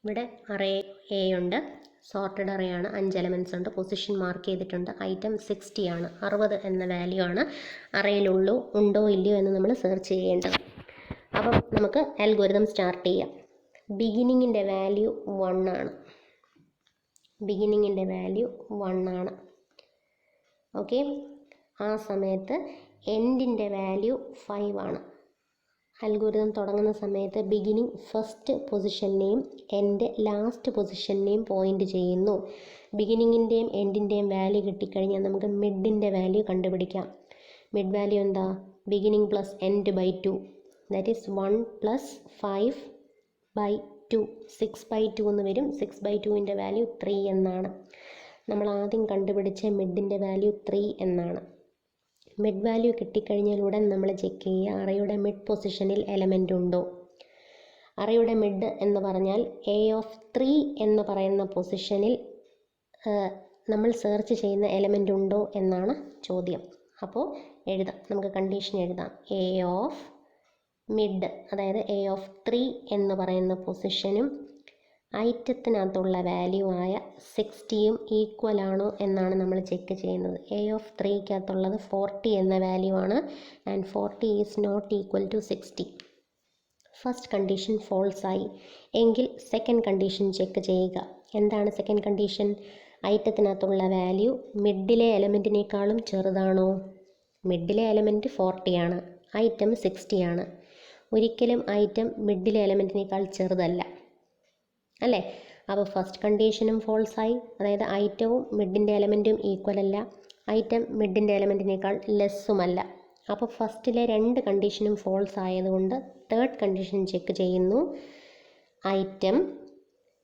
A: ഇവിടെ അറേ എ ഉണ്ട്, സോർട്ടഡ് അറേ ആണ്, 5 എലമെൻറ്റ്സ് ഉണ്ട്, പൊസിഷൻ മാർക്ക് ചെയ്തിട്ടുണ്ട്, ഐറ്റം 60 ആണ്, 60 എന്ന വാല്യൂ ആണ് അറേയിലുള്ളൂ, ഉണ്ടോ ഇല്ലയോ എന്ന് നമ്മൾ സെർച്ച് ചെയ്യേണ്ടത്. അപ്പം നമുക്ക് അൽഗോരിതം സ്റ്റാർട്ട് ചെയ്യാം. ബിഗിനിങ്ങിൻ്റെ വാല്യൂ 1 ആണ്. ബിഗിനിങ്ങിൻ്റെ വാല്യൂ 1 ആണ്. ഓക്കെ, ആ സമയത്ത് എൻഡിൻ്റെ വാല്യൂ 5 ആണ്. അൽഗോരിതം തുടങ്ങുന്ന സമയത്ത് ബിഗിനിങ് ഫസ്റ്റ് പൊസിഷനെയും എൻഡ് ലാസ്റ്റ് പൊസിഷനെയും പോയിൻ്റ് ചെയ്യുന്നു. ബിഗിനിങ്ങിൻ്റെയും എൻഡിൻ്റെയും വാല്യൂ കിട്ടിക്കഴിഞ്ഞാൽ നമുക്ക് മിഡിൻ്റെ വാല്യൂ കണ്ടുപിടിക്കാം. മിഡ് വാല്യൂ എന്താ? Beginning +end/2. ദാറ്റ് ഈസ് 1 + 5/2 6/2 എന്ന് വരും. 6/2ൻ്റെ വാല്യൂ 3 എന്നാണ്. നമ്മൾ ആദ്യം കണ്ടുപിടിച്ച മിഡിൻ്റെ വാല്യൂ 3 എന്നാണ്. മിഡ് വാല്യൂ കിട്ടിക്കഴിഞ്ഞാൽ ഉടൻ നമ്മൾ ചെക്ക് ചെയ്യുക അറയുടെ മിഡ് പൊസിഷനിൽ എലമെൻ്റ് ഉണ്ടോ. അറയുടെ മിഡ് എന്ന് പറഞ്ഞാൽ A(3) എന്ന് പറയുന്ന പൊസിഷനിൽ നമ്മൾ സെർച്ച് ചെയ്യുന്ന എലമെൻ്റ് ഉണ്ടോ എന്നാണ് ചോദ്യം. അപ്പോൾ എഴുതാം, നമുക്ക് കണ്ടീഷൻ എഴുതാം. A(mid) അതായത് A(3) എന്ന് പറയുന്ന പൊസിഷനും ഐറ്റത്തിനകത്തുള്ള വാല്യൂ ആയ 60യും ഈക്വൽ ആണോ എന്നാണ് നമ്മൾ ചെക്ക് ചെയ്യുന്നത്. A(3)ക്കകത്തുള്ളത് 40 എന്ന വാല്യൂ ആണ്. And 40 is not equal to 60. First condition false ആയി എങ്കിൽ സെക്കൻഡ് കണ്ടീഷൻ ചെക്ക് ചെയ്യുക. എന്താണ് സെക്കൻഡ് കണ്ടീഷൻ? ഐറ്റത്തിനകത്തുള്ള വാല്യൂ മിഡിലെ എലമെൻറ്റിനേക്കാളും ചെറുതാണോ? മിഡിലെ എലമെൻറ്റ് 40 ആണ്, ഐറ്റം 60 ആണ്. ഒരിക്കലും ഐറ്റം മിഡിലെ എലമെൻറ്റിനേക്കാൾ ചെറുതല്ല അല്ലേ? അപ്പോൾ ഫസ്റ്റ് കണ്ടീഷനും ഫോൾസായി, അതായത് ഐറ്റവും മിഡിൻ്റെ എലമെൻറ്റും ഈക്വൽ അല്ല, ഐറ്റം മിഡിൻ്റെ എലമെൻറ്റിനേക്കാൾ ലെസ്സുമല്ല. അപ്പോൾ ഫസ്റ്റിലെ 2 കണ്ടീഷനും ഫോൾസ് ആയതുകൊണ്ട് തേർഡ് കണ്ടീഷൻ ചെക്ക് ചെയ്യുന്നു. ഐറ്റം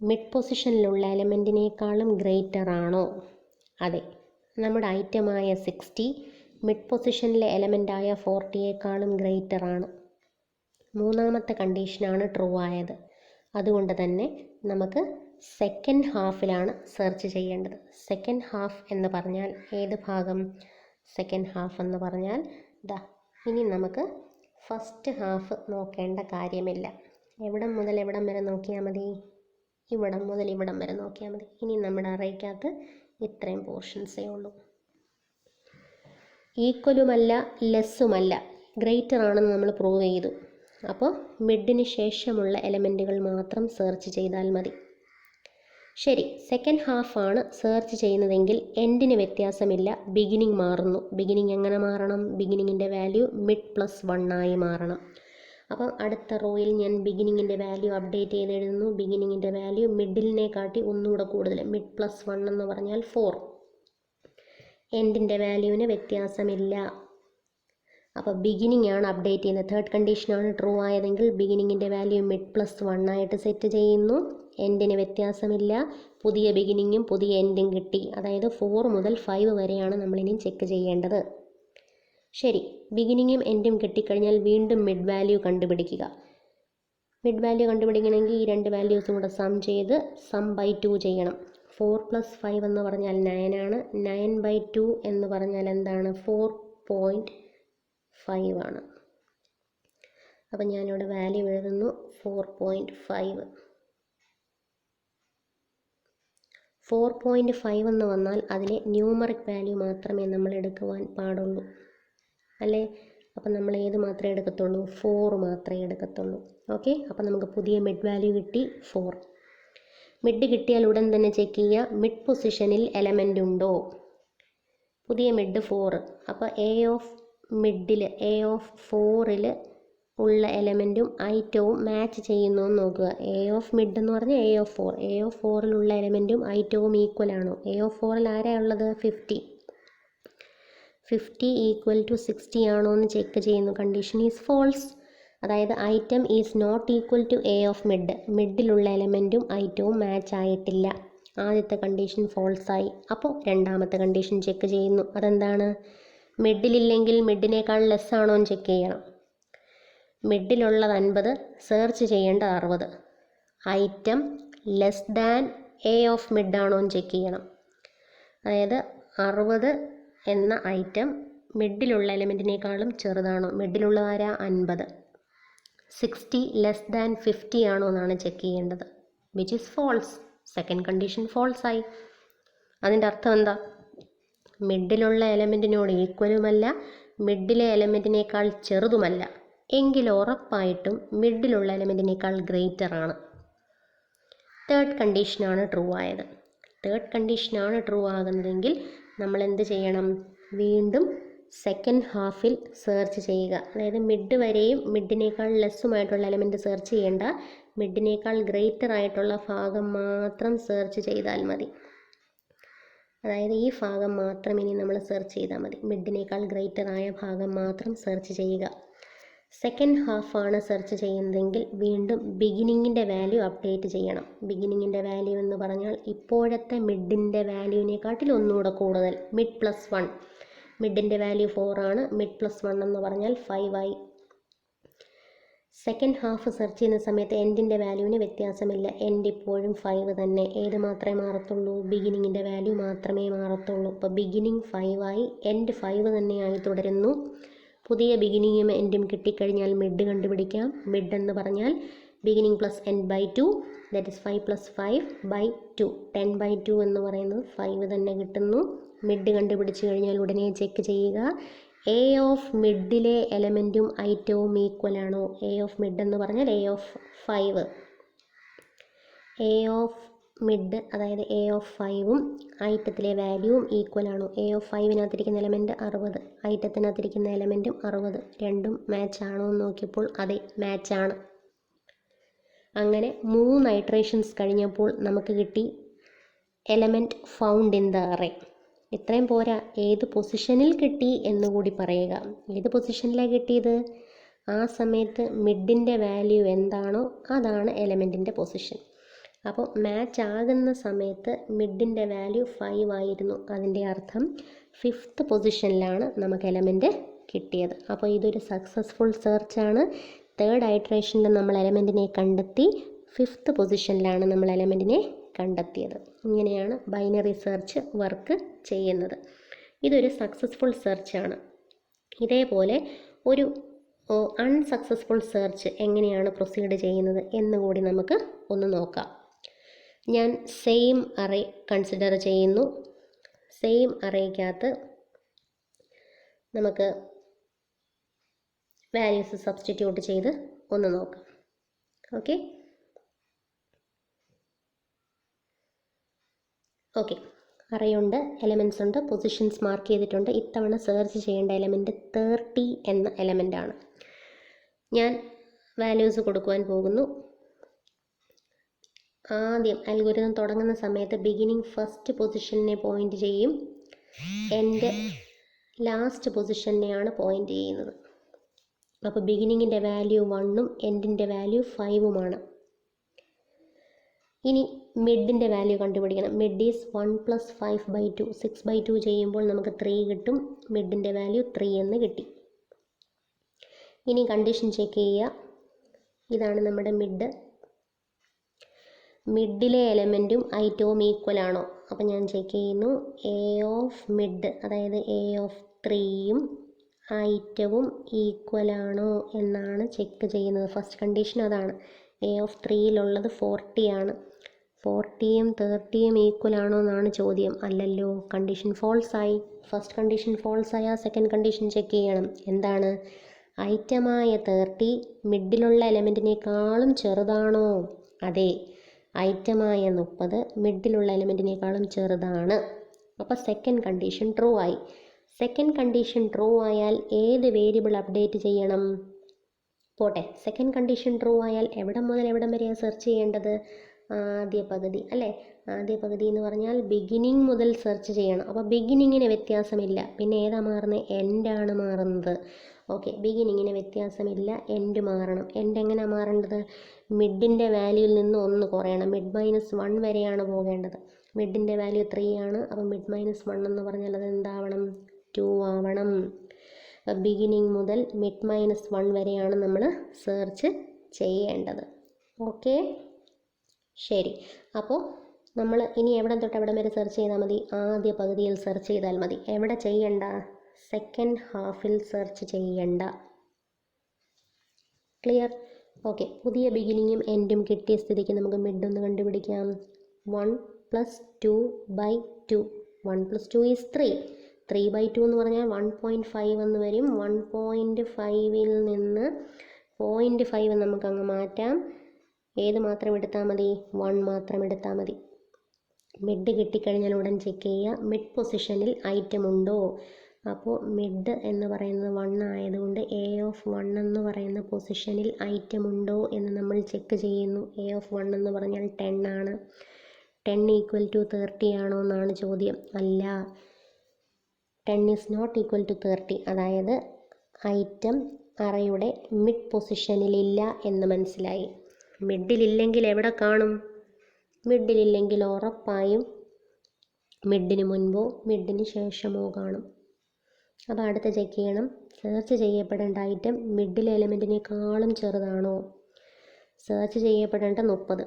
A: മിഡ് പൊസിഷനിലുള്ള എലമെൻറ്റിനേക്കാളും ഗ്രേറ്റർ ആണോ? അതെ, നമ്മുടെ ഐറ്റമായ 60 മിഡ് പൊസിഷനിലെ എലമെൻ്റായ 40യേക്കാളും ഗ്രേറ്റർ ആണ്. മൂന്നാമത്തെ കണ്ടീഷനാണ് ട്രൂ ആയത്. അതുകൊണ്ട് തന്നെ നമുക്ക് സെക്കൻഡ് ഹാഫിലാണ് സെർച്ച് ചെയ്യേണ്ടത്. സെക്കൻഡ് ഹാഫ് എന്ന് പറഞ്ഞാൽ ഏത് ഭാഗം? സെക്കൻഡ് ഹാഫ് എന്ന് പറഞ്ഞാൽ ഇനി നമുക്ക് ഫസ്റ്റ് ഹാഫ് നോക്കേണ്ട കാര്യമില്ല. എവിടം മുതൽ എവിടം വരെ നോക്കിയാൽ മതി? ഇവിടം മുതൽ ഇവിടം വരെ നോക്കിയാൽ മതി. ഇനി നമ്മുടെ അറയ്ക്കകത്ത് ഇത്രയും പോർഷൻസേ ഉള്ളൂ. ഈക്വലുമല്ല ലെസ്സുമല്ല, ഗ്രേറ്റർ ആണെന്ന് നമ്മൾ പ്രൂവ് ചെയ്തു. അപ്പോൾ മിഡിന് ശേഷമുള്ള എലമെൻറ്റുകൾ മാത്രം സെർച്ച് ചെയ്താൽ മതി. ശരി, സെക്കൻഡ് ഹാഫാണ് സെർച്ച് ചെയ്യുന്നതെങ്കിൽ എൻഡിന് വ്യത്യാസമില്ല, ബിഗിനിങ് മാറുന്നു. ബിഗിനിങ് എങ്ങനെ മാറണം? ബിഗിനിങ്ങിൻ്റെ വാല്യൂ മിഡ് +1 ആയി മാറണം. അപ്പം അടുത്ത റോയിൽ ഞാൻ ബിഗിനിങ്ങിൻ്റെ വാല്യൂ അപ്ഡേറ്റ് ചെയ്ത് എഴുതുന്നു. ബിഗിനിങ്ങിൻ്റെ വാല്യൂ മിഡിലിനെ കാട്ടി ഒന്നുകൂടെ കൂടുതൽ, മിഡ് +1 എന്ന് പറഞ്ഞാൽ 4. എൻഡിൻ്റെ വാല്യൂവിന് വ്യത്യാസമില്ല. അപ്പോൾ ബിഗിനിങ് ആണ് അപ്ഡേറ്റ് ചെയ്യുന്നത്. തേർഡ് കണ്ടീഷനാണ് ട്രൂ ആയതെങ്കിൽ ബിഗിനിങ്ങിൻ്റെ വാല്യൂ മിഡ് +1 ആയിട്ട് സെറ്റ് ചെയ്യുന്നു. എൻഡിന് വ്യത്യാസമില്ല, പുതിയ ബിഗിനിങ്ങും പുതിയ എൻഡും കിട്ടി. അതായത് 4 മുതൽ 5 വരെയാണ് നമ്മളിനി ചെക്ക് ചെയ്യേണ്ടത്. ശരി, ബിഗിനിങ്ങും എൻഡും കിട്ടിക്കഴിഞ്ഞാൽ വീണ്ടും മിഡ് വാല്യൂ കണ്ടുപിടിക്കുക. മിഡ് വാല്യൂ കണ്ടുപിടിക്കണമെങ്കിൽ ഈ 2 വാല്യൂസും കൂടെ സം ചെയ്ത് സം/2 ചെയ്യണം. 4 + 5 എന്ന് പറഞ്ഞാൽ 9 ആണ്. 9/2 എന്ന് പറഞ്ഞാൽ എന്താണ്? 4.5 ആണ്. അപ്പം ഞാനിവിടെ വാല്യൂ എഴുതുന്നു 4.5. 4.5 എന്ന് വന്നാൽ അതിലെ ന്യൂമറിക് വാല്യൂ മാത്രമേ നമ്മൾ എടുക്കുവാൻ പാടുള്ളൂ അല്ലേ? അപ്പം നമ്മൾ ഏത് മാത്രമേ എടുക്കത്തുള്ളൂ? 4 മാത്രമേ എടുക്കത്തുള്ളൂ. ഓക്കെ, അപ്പം നമുക്ക് പുതിയ മിഡ് വാല്യൂ കിട്ടി 4. മിഡ് കിട്ടിയാൽ ഉടൻ തന്നെ ചെക്ക് ചെയ്യുക മിഡ് പൊസിഷനിൽ എലമെൻ്റ് ഉണ്ടോ. പുതിയ മിഡ് 4. അപ്പോൾ A(4)ൽ ഉള്ള എലമെൻറ്റും ഐറ്റവും മാച്ച് ചെയ്യുന്നു എന്ന് നോക്കുക. A(mid) എന്ന് പറഞ്ഞാൽ A(4). A(4)ലുള്ള എലമെൻറ്റും ഐറ്റവും ഈക്വൽ ആണോ? A(4)ൽ ആരാ ഉള്ളത്? 50. 50 = 60 ആണോ എന്ന് ചെക്ക് ചെയ്യുന്നു. Condition is false. അതായത് item is not equal to A(mid). മിഡിലുള്ള എലമെൻറ്റും ഐറ്റവും മാച്ച് ആയിട്ടില്ല. ആദ്യത്തെ കണ്ടീഷൻ ഫോൾസായി. അപ്പോൾ രണ്ടാമത്തെ കണ്ടീഷൻ ചെക്ക് ചെയ്യുന്നു. അതെന്താണ്? മിഡിലില്ലെങ്കിൽ മിഡിനേക്കാൾ ലെസ് ആണോ എന്ന് ചെക്ക് ചെയ്യണം. മിഡിലുള്ളത് 50, സെർച്ച് ചെയ്യേണ്ട 60. ഐറ്റം ലെസ് ദാൻ A(mid) ആണോ എന്ന് ചെക്ക് ചെയ്യണം. അതായത് 60 എന്ന ഐറ്റം മിഡിലുള്ള എലമെൻറ്റിനേക്കാളും ചെറുതാണോ? മിഡിലുള്ള ആരാ? 50. 60 ലെസ് ദാൻ 50 ആണോ എന്നാണ് ചെക്ക് ചെയ്യേണ്ടത്. Which is false. Second condition ഫോൾസായി. അതിൻ്റെ അർത്ഥം എന്താ? മിഡിലുള്ള എലമെൻറ്റിനോട് ഈക്വലുമല്ല, മിഡിലെ എലമെൻറ്റിനേക്കാൾ ചെറുതുമല്ല, എങ്കിൽ ഉറപ്പായിട്ടും മിഡിലുള്ള എലമെൻറ്റിനേക്കാൾ ഗ്രേറ്റർ ആണ്. തേർഡ് കണ്ടീഷനാണ് ട്രൂ ആയത്. തേർഡ് കണ്ടീഷനാണ് ട്രൂ ആകുന്നതെങ്കിൽ നമ്മൾ എന്ത് ചെയ്യണം? വീണ്ടും സെക്കൻഡ് ഹാഫിൽ സെർച്ച് ചെയ്യുക. അതായത് മിഡ് വരെയും മിഡിനേക്കാൾ ലെസ്സുമായിട്ടുള്ള എലമെൻറ്റ് സെർച്ച് ചെയ്യേണ്ട, മിഡിനേക്കാൾ ഗ്രേറ്റർ ആയിട്ടുള്ള ഭാഗം മാത്രം സെർച്ച് ചെയ്താൽ മതി. അതായത് ഈ ഭാഗം മാത്രം ഇനി നമ്മൾ സെർച്ച് ചെയ്താൽ മതി. മിഡിനേക്കാൾ ഗ്രേറ്റർ ആയ ഭാഗം മാത്രം സെർച്ച് ചെയ്യുക. സെക്കൻഡ് ഹാഫാണ് സെർച്ച് ചെയ്യുന്നതെങ്കിൽ വീണ്ടും ബിഗിനിങ്ങിൻ്റെ വാല്യൂ അപ്ഡേറ്റ് ചെയ്യണം. ബിഗിനിങ്ങിൻ്റെ വാല്യൂ എന്ന് പറഞ്ഞാൽ ഇപ്പോഴത്തെ മിഡിൻ്റെ വാല്യൂവിനെക്കാട്ടിൽ ഒന്നുകൂടെ കൂടുതൽ, മിഡ് പ്ലസ് 1. മിഡിൻ്റെ വാല്യൂ 4 ആണ്, മിഡ് പ്ലസ് 1 എന്ന് പറഞ്ഞാൽ 5 ആയി. സെക്കൻഡ് ഹാഫ് സെർച്ച് ചെയ്യുന്ന സമയത്ത് എൻഡിൻ്റെ വാല്യൂവിന് വ്യത്യാസമില്ല, എൻഡ് ഇപ്പോഴും 5 തന്നെ. ഏത് മാത്രമേ മാറത്തുള്ളൂ? ബിഗിനിങ്ങിൻ്റെ വാല്യൂ മാത്രമേ മാറത്തുള്ളൂ. അപ്പോൾ ബിഗിനിങ് 5 ആയി, എൻഡ് 5 തന്നെയായി തുടരുന്നു. പുതിയ ബിഗിനിങ്ങും എൻഡും കിട്ടിക്കഴിഞ്ഞാൽ മിഡ് കണ്ടുപിടിക്കാം. മിഡ് എന്ന് പറഞ്ഞാൽ beginning plus end by 2, that is 5 + 5/2. 10/2 എന്ന് പറയുന്നത് 5 തന്നെ കിട്ടുന്നു. മിഡ് കണ്ടുപിടിച്ച് കഴിഞ്ഞാൽ ഉടനെ ചെക്ക് ചെയ്യുക, എ ഓഫ് മിഡിലെ എലമെൻറ്റും ഐറ്റവും ഈക്വൽ ആണോ. എ ഓഫ് മിഡ് എന്ന് പറഞ്ഞാൽ A of 5. A of mid അതായത് എ ഓഫ് 5ഉം ഐറ്റത്തിലെ വാല്യൂവും ഈക്വൽ ആണോ. എ ഓഫ് 5-നകത്തിരിക്കുന്ന എലമെൻറ്റ് 60, ഐറ്റത്തിനകത്തിരിക്കുന്ന എലമെൻറ്റും 60, രണ്ടും മാച്ച് ആണോ എന്ന് നോക്കിയപ്പോൾ അതെ, മാച്ചാണ്. അങ്ങനെ 3 ഇറ്ററേഷൻസ് കഴിഞ്ഞപ്പോൾ നമുക്ക് കിട്ടി element found in the array. ഇത്രയും പോരാ, ഏത് പൊസിഷനിൽ കിട്ടി എന്നുകൂടി പറയുക. ഏത് പൊസിഷനിലാണ് കിട്ടിയത്? ആ സമയത്ത് മിഡിൻ്റെ വാല്യൂ എന്താണോ അതാണ് എലമെൻറ്റിൻ്റെ പൊസിഷൻ. അപ്പോൾ മാച്ച് ആകുന്ന സമയത്ത് മിഡിൻ്റെ വാല്യൂ 5 ആയിരുന്നു. അതിൻ്റെ അർത്ഥം 5th പൊസിഷനിലാണ് നമുക്ക് എലമെൻറ്റ് കിട്ടിയത്. അപ്പോൾ ഇതൊരു സക്സസ്ഫുൾ സെർച്ചാണ്. 3rd ഇറ്ററേഷനിൽ നമ്മൾ എലമെൻറ്റിനെ കണ്ടെത്തി, 5th പൊസിഷനിലാണ് നമ്മൾ എലമെൻറ്റിനെ കണ്ടെത്തിയത്. ഇങ്ങനെയാണ് ബൈനറി സെർച്ച് വർക്ക് ചെയ്യുന്നത്. ഇതൊരു സക്സസ്ഫുൾ സെർച്ചാണ്. ഇതേപോലെ ഒരു അൺസക്സസ്ഫുൾ സെർച്ച് എങ്ങനെയാണ് പ്രൊസീഡ് ചെയ്യുന്നത് എന്നുകൂടി നമുക്ക് ഒന്ന് നോക്കാം. ഞാൻ സെയിം അറേ കൺസിഡർ ചെയ്യുന്നു. സെയിം അറേക്കകത്ത് നമുക്ക് വാല്യൂസ് സബ്സ്റ്റിറ്റ്യൂട്ട് ചെയ്ത് ഒന്ന് നോക്കാം. ഓക്കെ, അറേയുണ്ട്, എലമെൻറ്റ്സ് ഉണ്ട്, പൊസിഷൻസ് മാർക്ക് ചെയ്തിട്ടുണ്ട്. ഇത്തവണ സെർച്ച് ചെയ്യേണ്ട എലമെൻറ്റ് 30 എന്ന എലമെൻ്റാണ്. ഞാൻ വാല്യൂസ് കൊടുക്കുവാൻ പോകുന്നു. ആദ്യം അൽഗോരിതം തുടങ്ങുന്ന സമയത്ത് ബിഗിനിങ് ഫസ്റ്റ് പൊസിഷനെ പോയിൻ്റ് ചെയ്യും, എൻഡ് ലാസ്റ്റ് പൊസിഷനെയാണ് പോയിൻ്റ് ചെയ്യുന്നത്. അപ്പോൾ ബിഗിനിങ്ങിൻ്റെ വാല്യൂ 1ഉം എൻഡിൻ്റെ വാല്യൂ 5ഉമാണ്. ഇനി മിഡിൻ്റെ വാല്യൂ കണ്ടുപിടിക്കണം. Mid is 1 + 5/2. 6/2 ചെയ്യുമ്പോൾ നമുക്ക് 3 കിട്ടും. മിഡിൻ്റെ വാല്യൂ 3 എന്ന് കിട്ടി. ഇനി കണ്ടീഷൻ ചെക്ക് ചെയ്യുക. ഇതാണ് നമ്മുടെ മിഡ്. മിഡിലെ എലമെൻറ്റും ഐറ്റവും ഈക്വൽ ആണോ. അപ്പം ഞാൻ ചെക്ക് ചെയ്യുന്നു, എ ഓഫ് മിഡ് അതായത് എ ഓഫ് 3യും ഐറ്റവും ഈക്വൽ ആണോ എന്നാണ് ചെക്ക് ചെയ്യുന്നത്. ഫസ്റ്റ് കണ്ടീഷൻ അതാണ്. എ ഓഫ് 3യിലുള്ളത് 40 ആണ്. 40യും 30യും ഈക്വൽ ആണോ എന്നാണ് ചോദ്യം. അല്ലല്ലോ, കണ്ടീഷൻ ഫോൾസ് ആയി. ഫസ്റ്റ് കണ്ടീഷൻ ഫോൾസ് ആയാൽ സെക്കൻഡ് കണ്ടീഷൻ ചെക്ക് ചെയ്യണം. എന്താണ്? ഐറ്റമായ 30 മിഡിലുള്ള എലമെൻറ്റിനേക്കാളും ചെറുതാണോ. അതെ, ഐറ്റമായ 30 മിഡിലുള്ള എലമെൻറ്റിനേക്കാളും ചെറുതാണ്. അപ്പോൾ സെക്കൻഡ് കണ്ടീഷൻ ട്രൂ ആയി. സെക്കൻഡ് കണ്ടീഷൻ ട്രൂ ആയാൽ ഏത് വേരിയബിൾ അപ്ഡേറ്റ് ചെയ്യണം? പോട്ടെ, സെക്കൻഡ് കണ്ടീഷൻ ട്രൂ ആയാൽ എവിടം മുതൽ എവിടം വരെയാണ് സെർച്ച് ചെയ്യേണ്ടത്? ആദ്യ പകുതി അല്ലേ. ആദ്യ പകുതി എന്ന് പറഞ്ഞാൽ ബിഗിനിങ് മുതൽ സെർച്ച് ചെയ്യണം. അപ്പോൾ ബിഗിനിങ്ങിന് വ്യത്യാസമില്ല, പിന്നെ ഏതാ മാറുന്നത്? എൻഡാണ് മാറുന്നത്. ഓക്കെ, ബിഗിനിങ്ങിന് വ്യത്യാസമില്ല, എൻഡ് മാറണം. എൻഡ് എങ്ങനെയാണ് മാറേണ്ടത്? മിഡിൻ്റെ വാല്യൂവിൽ നിന്ന് 1 കുറയണം. മിഡ് -1 വരെയാണ് പോകേണ്ടത്. മിഡിൻ്റെ വാല്യൂ 3 ആണ്. അപ്പോൾ മിഡ് -1 എന്ന് പറഞ്ഞാൽ അത് എന്താവണം? 2 ആവണം. ബിഗിനിങ് മുതൽ മിഡ് -1 വരെയാണ് നമ്മൾ സെർച്ച് ചെയ്യേണ്ടത്. ഓക്കെ, ശരി. അപ്പോൾ നമ്മൾ ഇനി എവിടെ തൊട്ട് എവിടെ വരെ സെർച്ച് ചെയ്താൽ മതി? ആദ്യ പകുതിയിൽ സെർച്ച് ചെയ്താൽ മതി. എവിടെ ചെയ്യണ്ട? സെക്കൻഡ് ഹാഫിൽ സെർച്ച് ചെയ്യണ്ട. ക്ലിയർ? ഓക്കെ, പുതിയ ബിഗിനിങ്ങും എൻഡും കിട്ടിയ സ്ഥിതിക്ക് നമുക്ക് മിഡ് ഒന്ന് കണ്ടുപിടിക്കാം. 1 + 2/2. 1 + 2 is 3. 3/2 എന്ന് പറഞ്ഞാൽ 1.5 എന്ന് വരും. 1.5ൽ നിന്ന് 0.5 നമുക്കങ്ങ് മാറ്റാം. ഏത് മാത്രം എടുത്താൽ മതി? 1 മാത്രം എടുത്താൽ മതി. മിഡ് കിട്ടിക്കഴിഞ്ഞാൽ ഉടൻ ചെക്ക് ചെയ്യുക, മിഡ് പൊസിഷനിൽ ഐറ്റം ഉണ്ടോ. അപ്പോൾ മിഡ് എന്ന് പറയുന്നത് 1 ആയതുകൊണ്ട് എ ഓഫ് 1 എന്ന് പറയുന്ന പൊസിഷനിൽ ഐറ്റം ഉണ്ടോ എന്ന് നമ്മൾ ചെക്ക് ചെയ്യുന്നു. എ ഓഫ് 1 എന്ന് പറഞ്ഞാൽ 10 ആണ്. 10 = 30 ആണോ എന്നാണ് ചോദ്യം. അല്ല, 10 is not equal to 30. അതായത് ഐറ്റം അറയുടെ മിഡ് പൊസിഷനിലില്ല എന്ന് മനസ്സിലായി. മിഡിലില്ലെങ്കിൽ എവിടെ കാണും? മിഡിലില്ലെങ്കിൽ ഉറപ്പായും മിഡിന് മുൻപോ മിഡിന് ശേഷമോ കാണും. അപ്പോൾ അടുത്ത ചെക്ക് ചെയ്യണം, സെർച്ച് ചെയ്യപ്പെടേണ്ട ഐറ്റം മിഡിലെ എലമെൻറ്റിനേക്കാളും ചെറുതാണോ? സെർച്ച് ചെയ്യപ്പെടേണ്ട 30,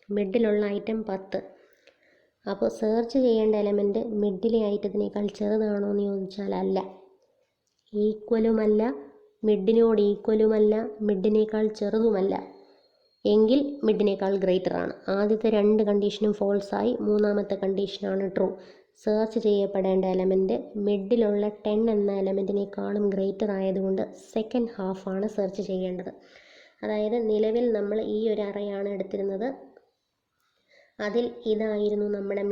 A: മിഡിലുള്ള ഐറ്റം 10. അപ്പോൾ സെർച്ച് ചെയ്യേണ്ട എലമെൻറ്റ് മിഡിലെ ഐറ്റത്തിനേക്കാൾ ചെറുതാണോ എന്ന് ചോദിച്ചാൽ അല്ല. ഈക്വലുമല്ല, മിഡിനോട് ഈക്വലുമല്ല, മിഡിനേക്കാൾ ചെറുതുമല്ല. എങ്കിൽ മിഡിനേക്കാൾ ഗ്രേറ്റർ ആണ്. ആദ്യത്തെ 2 കണ്ടീഷനും ഫോൾസായി, മൂന്നാമത്തെ കണ്ടീഷനാണ് ട്രൂ. സെർച്ച് ചെയ്യപ്പെടേണ്ട എലമെൻറ്റ് മിഡിലുള്ള 10 എന്ന എലമെൻറ്റിനേക്കാളും ഗ്രേറ്റർ ആയതുകൊണ്ട് സെക്കൻഡ് ഹാഫാണ് സെർച്ച് ചെയ്യേണ്ടത്. അതായത് നിലവിൽ നമ്മൾ ഈ ഒരു അറയാണ് എടുത്തിരുന്നത്. അതിൽ ഇതായിരുന്നു നമ്മുടെ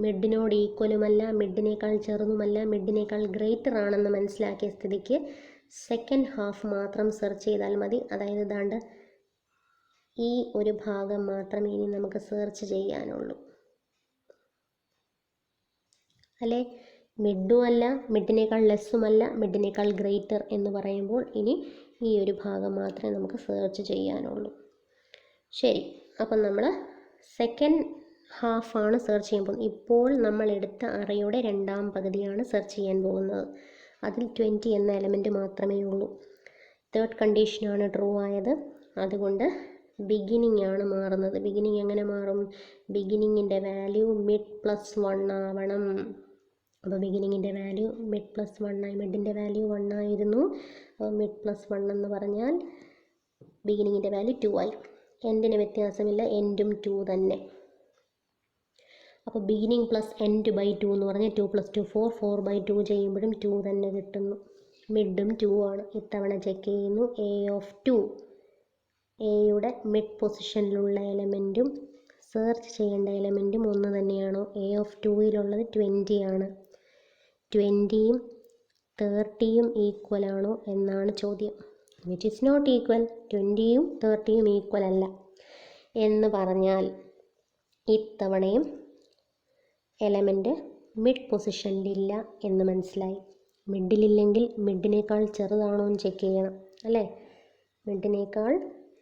A: മിഡിനോട് ഈക്വലുമല്ല, മിഡിനേക്കാൾ ചെറുതുമല്ല, മിഡിനേക്കാൾ ഗ്രേറ്റർ ആണെന്ന് മനസ്സിലാക്കിയ സ്ഥിതിക്ക് സെക്കൻഡ് ഹാഫ് മാത്രം സെർച്ച് ചെയ്താൽ മതി. അതായത് ഇതാണ്ട് ഈ ഒരു ഭാഗം മാത്രമേ ഇനി നമുക്ക് സെർച്ച് ചെയ്യാനുള്ളൂ. അല്ലേ? മിഡും അല്ല, മിഡിനേക്കാൾ ലെസ്സുമല്ല, മിഡിനേക്കാൾ ഗ്രേറ്റർ എന്ന് പറയുമ്പോൾ ഇനി ഈ ഒരു ഭാഗം മാത്രമേ നമുക്ക് സെർച്ച് ചെയ്യാനുള്ളൂ. ശരി, അപ്പം നമ്മൾ സെക്കൻഡ് ഹാഫാണ് സെർച്ച് ചെയ്യാൻ പോകുന്നത്. ഇപ്പോൾ നമ്മൾ എടുത്ത അറയുടെ 2ാം പകുതിയാണ് സെർച്ച് ചെയ്യാൻ പോകുന്നത്. അതിൽ 20 എന്ന എലമെൻറ്റ് മാത്രമേ ഉള്ളൂ. തേർഡ് കണ്ടീഷനാണ് ട്രൂ ആയത്. അതുകൊണ്ട് ബിഗിനിങ് ആണ് മാറുന്നത്. ബിഗിനിങ് എങ്ങനെ മാറും? ബിഗിനിങ്ങിൻ്റെ വാല്യൂ മിഡ് പ്ലസ് 1 ആവണം. അപ്പോൾ ബിഗിനിങ്ങിൻ്റെ വാല്യൂ മിഡ് പ്ലസ് 1 ആയി. മിഡിൻ്റെ വാല്യൂ 1 ആയിരുന്നു. അപ്പോൾ മിഡ് പ്ലസ് 1 എന്ന് പറഞ്ഞാൽ ബിഗിനിങ്ങിൻ്റെ വാല്യൂ 2 ആയി. എൻഡിന് വ്യത്യാസമില്ല, എൻഡും 2 തന്നെ. അപ്പോൾ ബിഗിനിങ് പ്ലസ് എൻഡ് ബൈ 2 എന്ന് പറഞ്ഞാൽ 2 + 2 4, 4/2 ചെയ്യുമ്പോഴും 2 തന്നെ കിട്ടുന്നു. മിഡും 2 ആണ്. ഇത്തവണ ചെക്ക് ചെയ്യുന്നു. എ ഓഫ് 2, എയുടെ മിഡ് പൊസിഷനിലുള്ള എലമെൻറ്റും സെർച്ച് ചെയ്യേണ്ട എലമെൻറ്റും ഒന്ന് തന്നെയാണോ? എ ഓഫ് 2യിലുള്ളത് 20 ആണ്. 20യും 30യും ഈക്വൽ ആണോ എന്നാണ് ചോദ്യം. Which is not equal. 20യും 30യും ഈക്വൽ അല്ല എന്ന് പറഞ്ഞാൽ ഇത്തവണയും എലമെൻറ്റ് മിഡ് പൊസിഷനിലില്ല എന്ന് മനസ്സിലായി. മിഡിലില്ലെങ്കിൽ മിഡിനേക്കാൾ ചെറുതാണോ എന്ന് ചെക്ക് ചെയ്യണം. അല്ലേ? മിഡിനേക്കാൾ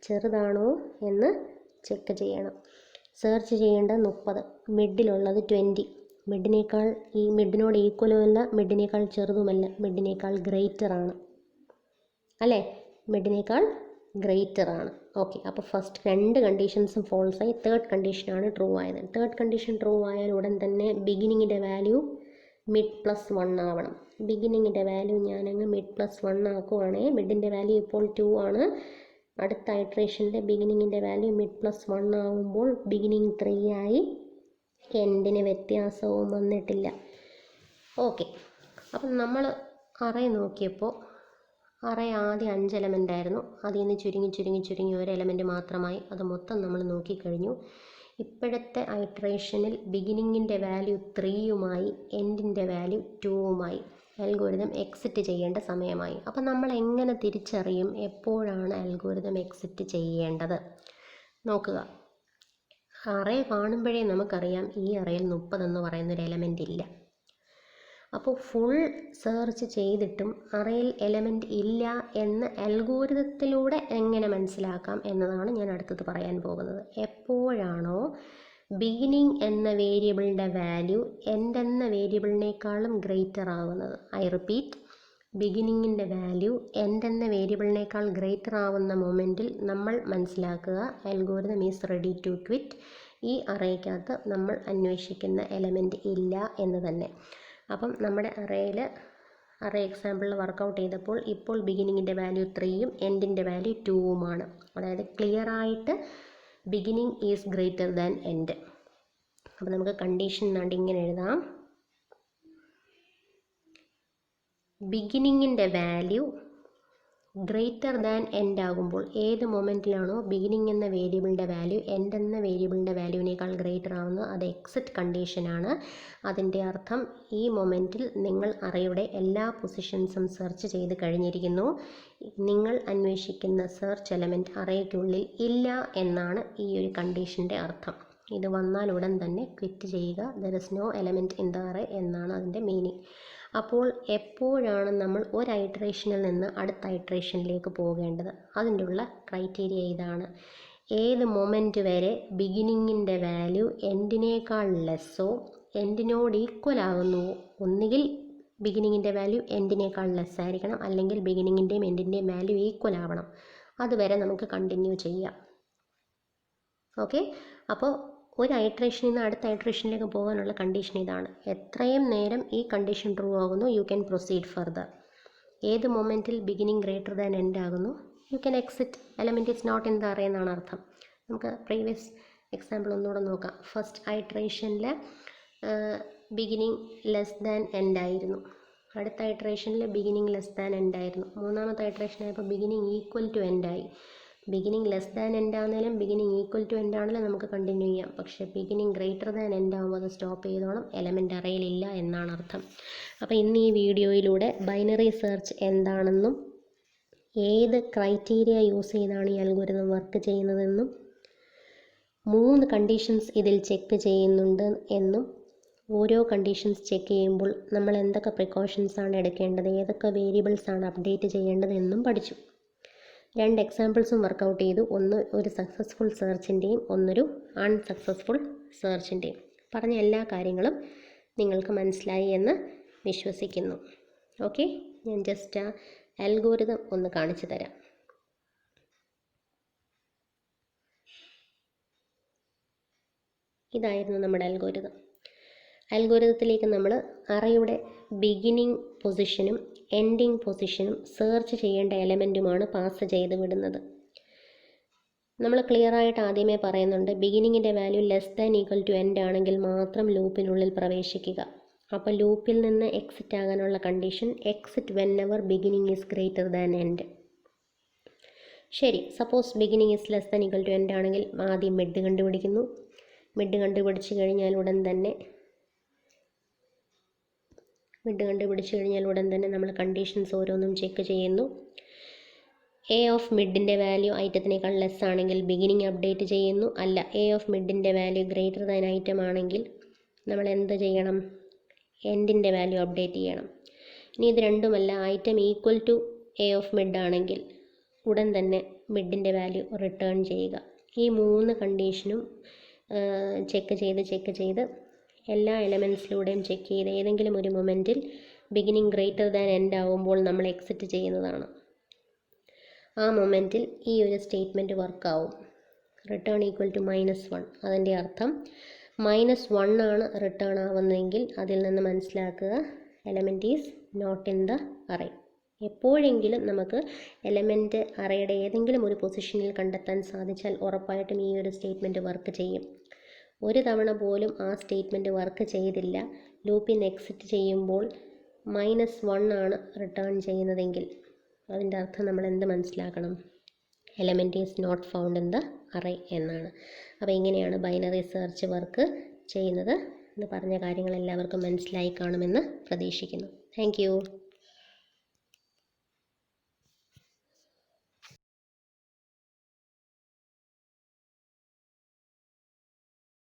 A: ചെറുതാണോ എന്ന് ചെക്ക് ചെയ്യണം. സെർച്ച് ചെയ്യേണ്ട 30, മിഡിലുള്ളത് 20. മിഡിനേക്കാൾ മിഡിനോട് ഈക്വലുമല്ല, മിഡിനേക്കാൾ ചെറുതുമല്ല, മിഡിനേക്കാൾ ഗ്രേറ്റർ ആണ്. അല്ലേ? മിഡിനേക്കാൾ ഗ്രേറ്റർ ആണ്. ഓക്കെ, അപ്പോൾ ഫസ്റ്റ് 2 കണ്ടീഷൻസും ഫോൾസായി. തേർഡ് കണ്ടീഷനാണ് ട്രൂ ആയത്. തേർഡ് കണ്ടീഷൻ ട്രൂ ആയാൽ ഉടൻ തന്നെ ബിഗിനിങ്ങിൻ്റെ വാല്യൂ മിഡ് പ്ലസ് 1 ആവണം. ബിഗിനിങ്ങിൻ്റെ വാല്യൂ ഞാനങ്ങ് മിഡ് പ്ലസ് 1 ആക്കുവാണെങ്കിൽ മിഡിൻ്റെ വാല്യൂ ഇപ്പോൾ 2 ആണ്. അടുത്ത ഐട്രേഷൻ്റെ ബിഗിനിങ്ങിൻ്റെ വാല്യൂ മിഡ് പ്ലസ് 1 ആകുമ്പോൾ ബിഗിനിങ് 3 ആയി. എൻഡിന് വ്യത്യാസവും വന്നിട്ടില്ല. ഓക്കെ, അപ്പം നമ്മൾ അറേ നോക്കിയപ്പോൾ അറേ ആദ്യം 5 എലമെൻ്റ് ആയിരുന്നു. അതിൽ നിന്ന് ചുരുങ്ങി ഒരു എലമെൻറ്റ് മാത്രമായി. അത് മൊത്തം നമ്മൾ നോക്കിക്കഴിഞ്ഞു. ഇപ്പോഴത്തെ ഐട്രേഷനിൽ ബിഗിനിങ്ങിൻ്റെ വാല്യൂ 3യുമായി എൻഡിൻ്റെ വാല്യൂ 2വുമായി. അൽഗോരിതം എക്സിറ്റ് ചെയ്യേണ്ട സമയമായി. അപ്പം നമ്മൾ എങ്ങനെ തിരിച്ചറിയും എപ്പോഴാണ് അൽഗോരിതം എക്സിറ്റ് ചെയ്യേണ്ടത്? നോക്കുക, അറേ കാണുമ്പോഴേ നമുക്കറിയാം ഈ അറയിൽ 30 എന്ന് പറയുന്നൊരു എലമെൻ്റ് ഇല്ല. അപ്പോൾ ഫുൾ സെർച്ച് ചെയ്തിട്ടും അറയിൽ എലമെൻറ്റ് ഇല്ല എന്ന് അൽഗോരിതത്തിലൂടെ എങ്ങനെ മനസ്സിലാക്കാം എന്നതാണ് ഞാൻ അടുത്തത് പറയാൻ പോകുന്നത്. എപ്പോഴാണോ ബിഗിനിങ് എന്ന വേരിയബിളിൻ്റെ വാല്യൂ എൻഡ് എന്ന വേരിയബിളിനേക്കാളും ഗ്രേറ്റർ ആവുന്നത്. ഐ റിപ്പീറ്റ്, ബിഗിനിങ്ങിൻ്റെ വാല്യൂ എൻഡ് എന്ന വേരിയബിളിനേക്കാൾ ഗ്രേറ്റർ ആവുന്ന മൊമെൻറ്റിൽ നമ്മൾ മനസ്സിലാക്കുക algorithm is ready to quit. ഈ അറേക്കകത്ത് നമ്മൾ അന്വേഷിക്കുന്ന എലമെൻറ്റ് ഇല്ല എന്ന് തന്നെ. അപ്പം നമ്മുടെ അറേ എക്സാമ്പിളിൽ വർക്കൗട്ട് ചെയ്തപ്പോൾ ഇപ്പോൾ ബിഗിനിങ്ങിൻ്റെ വാല്യൂ 3യും എൻഡിൻ്റെ വാല്യൂ 2വുമാണ്. അതായത് ക്ലിയർ ആയിട്ട് beginning is greater than end. അപ്പോൾ നമുക്ക് കണ്ടീഷൻ എന്നാണ്ട് ഇങ്ങനെ എഴുതാം. ബിഗിനിങ്ങിൻ്റെ വാല്യൂ ഗ്രേറ്റർ ദാൻ എൻഡ് ആകുമ്പോൾ ഏത് മൊമെൻറ്റിലാണോ ബിഗിനിങ് എന്ന വേരിയബിളിൻ്റെ വാല്യൂ എൻഡ് എന്ന വേരിയബിളിൻ്റെ വാല്യൂവിനേക്കാൾ ഗ്രേറ്റർ ആവുന്നത് അത് എക്സിറ്റ് കണ്ടീഷനാണ്. അതിൻ്റെ അർത്ഥം ഈ മൊമെൻറ്റിൽ നിങ്ങൾ അറേയുടെ എല്ലാ പൊസിഷൻസും സെർച്ച് ചെയ്ത് കഴിഞ്ഞിരിക്കുന്നു. നിങ്ങൾ അന്വേഷിക്കുന്ന സെർച്ച് എലമെൻറ്റ് അറേയ്ക്കുള്ളിൽ ഇല്ല എന്നാണ് ഈ ഒരു കണ്ടീഷൻ്റെ അർത്ഥം. ഇത് വന്നാൽ ഉടൻ തന്നെ ക്വിറ്റ് ചെയ്യുക. There is no element in the array എന്നാണ് അതിൻ്റെ മീനിങ്. അപ്പോൾ എപ്പോഴാണ് നമ്മൾ ഒരു ഐട്രേഷനിൽ നിന്ന് അടുത്ത ഐട്രേഷനിലേക്ക് പോകേണ്ടത്? അതിൻ്റെ ഉള്ള ക്രൈറ്റീരിയ ഇതാണ്. ഏത് മൊമെൻറ്റ് വരെ ബിഗിനിങ്ങിൻ്റെ വാല്യൂ എൻഡിനേക്കാൾ ലെസ്സോ എൻഡിനോട് ഈക്വൽ ആകുന്നുവോ, ഒന്നുകിൽ ബിഗിനിങ്ങിൻ്റെ വാല്യൂ എൻഡിനേക്കാൾ ലെസ് ആയിരിക്കണം, അല്ലെങ്കിൽ ബിഗിനിങ്ങിൻ്റെയും എൻഡിൻ്റെയും വാല്യൂ ഈക്വൽ ആവണം. അതുവരെ നമുക്ക് കണ്ടിന്യൂ ചെയ്യാം. ഓക്കെ, അപ്പോൾ ഒരു ഐട്രേഷനിൽ നിന്ന് അടുത്ത ഐട്രേഷനിലേക്ക് പോകാനുള്ള കണ്ടീഷൻ ഇതാണ്. എത്രയും നേരം ഈ കണ്ടീഷൻ ട്രൂ ആകുന്നു, യു ക്യാൻ പ്രൊസീഡ് ഫർദർ. ഏത് മൊമെൻറ്റിൽ ബിഗിനിങ് ഗ്രേറ്റർ ദാൻ എൻഡ് ആകുന്നു, you can exit. Element is not in the array എന്നാണ് അർത്ഥം. നമുക്ക് പ്രീവിയസ് എക്സാമ്പിൾ ഒന്നുകൂടെ നോക്കാം. ഫസ്റ്റ് ഐട്രേഷനിൽ ബിഗിനിങ് ലെസ് ദാൻ എൻഡ് ആയിരുന്നു. അടുത്ത ഐട്രേഷനിൽ ബിഗിനിങ് ലെസ് ദാൻ എൻഡ് ആയിരുന്നു. മൂന്നാമത്തെ ഐട്രേഷൻ ആയപ്പോൾ ബിഗിനിങ് ഈക്വൽ ടു എൻഡ് ആയി. ബിഗിനിങ് ലെസ് ദാൻ എൻഡ് ആണെങ്കിലും ബിഗിനിങ് ഈക്വൽ ടു എൻഡ് ആണെങ്കിലും നമുക്ക് കണ്ടിന്യൂ ചെയ്യാം. പക്ഷേ ബിഗിനിങ് ഗ്രേറ്റർ ദാൻ എൻഡ് ആകുമ്പോൾ അത് സ്റ്റോപ്പ് ചെയ്തോണം, എലമെൻ്റ് അറേയിലില്ല എന്നാണ് അർത്ഥം. അപ്പോൾ ഇന്ന് ഈ വീഡിയോയിലൂടെ ബൈനറി സെർച്ച് എന്താണെന്നും ഏത് ക്രൈറ്റീരിയ യൂസ് ചെയ്താണ് ഈ അൽഗോരിതം വർക്ക് ചെയ്യുന്നതെന്നും 3 കണ്ടീഷൻസ് ഇതിൽ ചെക്ക് ചെയ്യുന്നുണ്ട് എന്നും ഓരോ കണ്ടീഷൻസ് ചെക്ക് ചെയ്യുമ്പോൾ നമ്മൾ എന്തൊക്കെ പ്രിക്കോഷൻസ് ആണ് എടുക്കേണ്ടത്, ഏതൊക്കെ വേരിയബിൾസ് ആണ് അപ്ഡേറ്റ് ചെയ്യേണ്ടത് എന്നും പഠിച്ചു. 2 എക്സാമ്പിൾസും വർക്കൗട്ട് ചെയ്തു. ഒന്ന് ഒരു സക്സസ്ഫുൾ സെർച്ചിൻ്റെയും ഒന്നൊരു അൺസക്സസ്ഫുൾ സെർച്ചിൻ്റെയും. പറഞ്ഞ എല്ലാ കാര്യങ്ങളും നിങ്ങൾക്ക് മനസ്സിലായി എന്ന് വിശ്വസിക്കുന്നു. ഓക്കെ, ഞാൻ ജസ്റ്റ് ആ അൽഗോരിതം ഒന്ന് കാണിച്ചു തരാം. ഇതായിരുന്നു നമ്മുടെ അൽഗോരിതം. അൽഗോരിതത്തിലേക്ക് നമ്മൾ അറേയുടെ ബിഗിനിങ് പൊസിഷനും എൻഡിങ് പൊസിഷനും സെർച്ച് ചെയ്യേണ്ട എലമെൻറ്റുമാണ് പാസ് ചെയ്ത് വിടുന്നത്. നമ്മൾ ക്ലിയറായിട്ട് ആദ്യമേ പറയുന്നുണ്ട്, ബിഗിനിങ്ങിൻ്റെ value less than equal to end ആണെങ്കിൽ മാത്രം ലൂപ്പിനുള്ളിൽ പ്രവേശിക്കുക. അപ്പോൾ ലൂപ്പിൽ നിന്ന് എക്സിറ്റ് ആകാനുള്ള condition exit whenever beginning is greater than end. ശരി, suppose beginning is less than equal to end ആണെങ്കിൽ ആദ്യം മിഡ് കണ്ടുപിടിക്കുന്നു. മിഡ് കണ്ടുപിടിച്ച് കഴിഞ്ഞാൽ ഉടൻ തന്നെ നമ്മൾ കണ്ടീഷൻസ് ഓരോന്നും ചെക്ക് ചെയ്യുന്നു. എ ഓഫ് മിഡിൻ്റെ വാല്യൂ ഐറ്റത്തിനേക്കാൾ ലെസ് ആണെങ്കിൽ ബിഗിനിങ് അപ്ഡേറ്റ് ചെയ്യുന്നു. അല്ല, എ ഓഫ് മിഡിൻ്റെ വാല്യൂ ഗ്രേറ്റർ ദാൻ ഐറ്റം ആണെങ്കിൽ നമ്മൾ എന്ത് ചെയ്യണം? എൻഡിൻ്റെ വാല്യൂ അപ്ഡേറ്റ് ചെയ്യണം. ഇനി ഇത് രണ്ടുമല്ല, item equal to A of mid ആണെങ്കിൽ ഉടൻ തന്നെ മിഡിൻ്റെ വാല്യൂ റിട്ടേൺ ചെയ്യുക. ഈ 3 കണ്ടീഷനും ചെക്ക് ചെയ്ത് എല്ലാ എലമെൻറ്റ്സിലൂടെയും ചെക്ക് ചെയ്ത് ഏതെങ്കിലും ഒരു മൊമെൻറ്റിൽ ബിഗിനിങ് ഗ്രേറ്റർ ദാൻ എൻഡ് ആകുമ്പോൾ നമ്മൾ എക്സിറ്റ് ചെയ്യുന്നതാണ്. ആ മൊമെൻറ്റിൽ ഈ ഒരു സ്റ്റേറ്റ്മെൻറ്റ് വർക്കാവും. Return equal to -1. അതിൻ്റെ അർത്ഥം -1 ആണ് റിട്ടേൺ ആവുന്നതെങ്കിൽ അതിൽ നിന്ന് മനസ്സിലാക്കുക element is not in the array. എപ്പോഴെങ്കിലും നമുക്ക് എലമെൻറ്റ് അറേയുടെ ഏതെങ്കിലും ഒരു പൊസിഷനിൽ കണ്ടെത്താൻ സാധിച്ചാൽ ഉറപ്പായിട്ടും ഈ ഒരു സ്റ്റേറ്റ്മെൻറ്റ് വർക്ക് ചെയ്യും. ഒരു തവണ പോലും ആ സ്റ്റേറ്റ്മെൻറ്റ് വർക്ക് ചെയ്തില്ല, ലൂപ്പിൽ നിന്ന് എക്സിറ്റ് ചെയ്യുമ്പോൾ -1 ആണ് റിട്ടേൺ ചെയ്യുന്നതെങ്കിൽ അതിൻ്റെ അർത്ഥം നമ്മൾ എന്ത് മനസ്സിലാക്കണം? Element is not found in the array എന്നാണ്. അപ്പോൾ ഇങ്ങനെയാണ് ബൈനറി സെർച്ച് വർക്ക് ചെയ്യുന്നത്. എന്ന് പറഞ്ഞ കാര്യങ്ങൾ എല്ലാവർക്കും മനസ്സിലായി കാണുമെന്ന് പ്രതീക്ഷിക്കുന്നു. Thank you.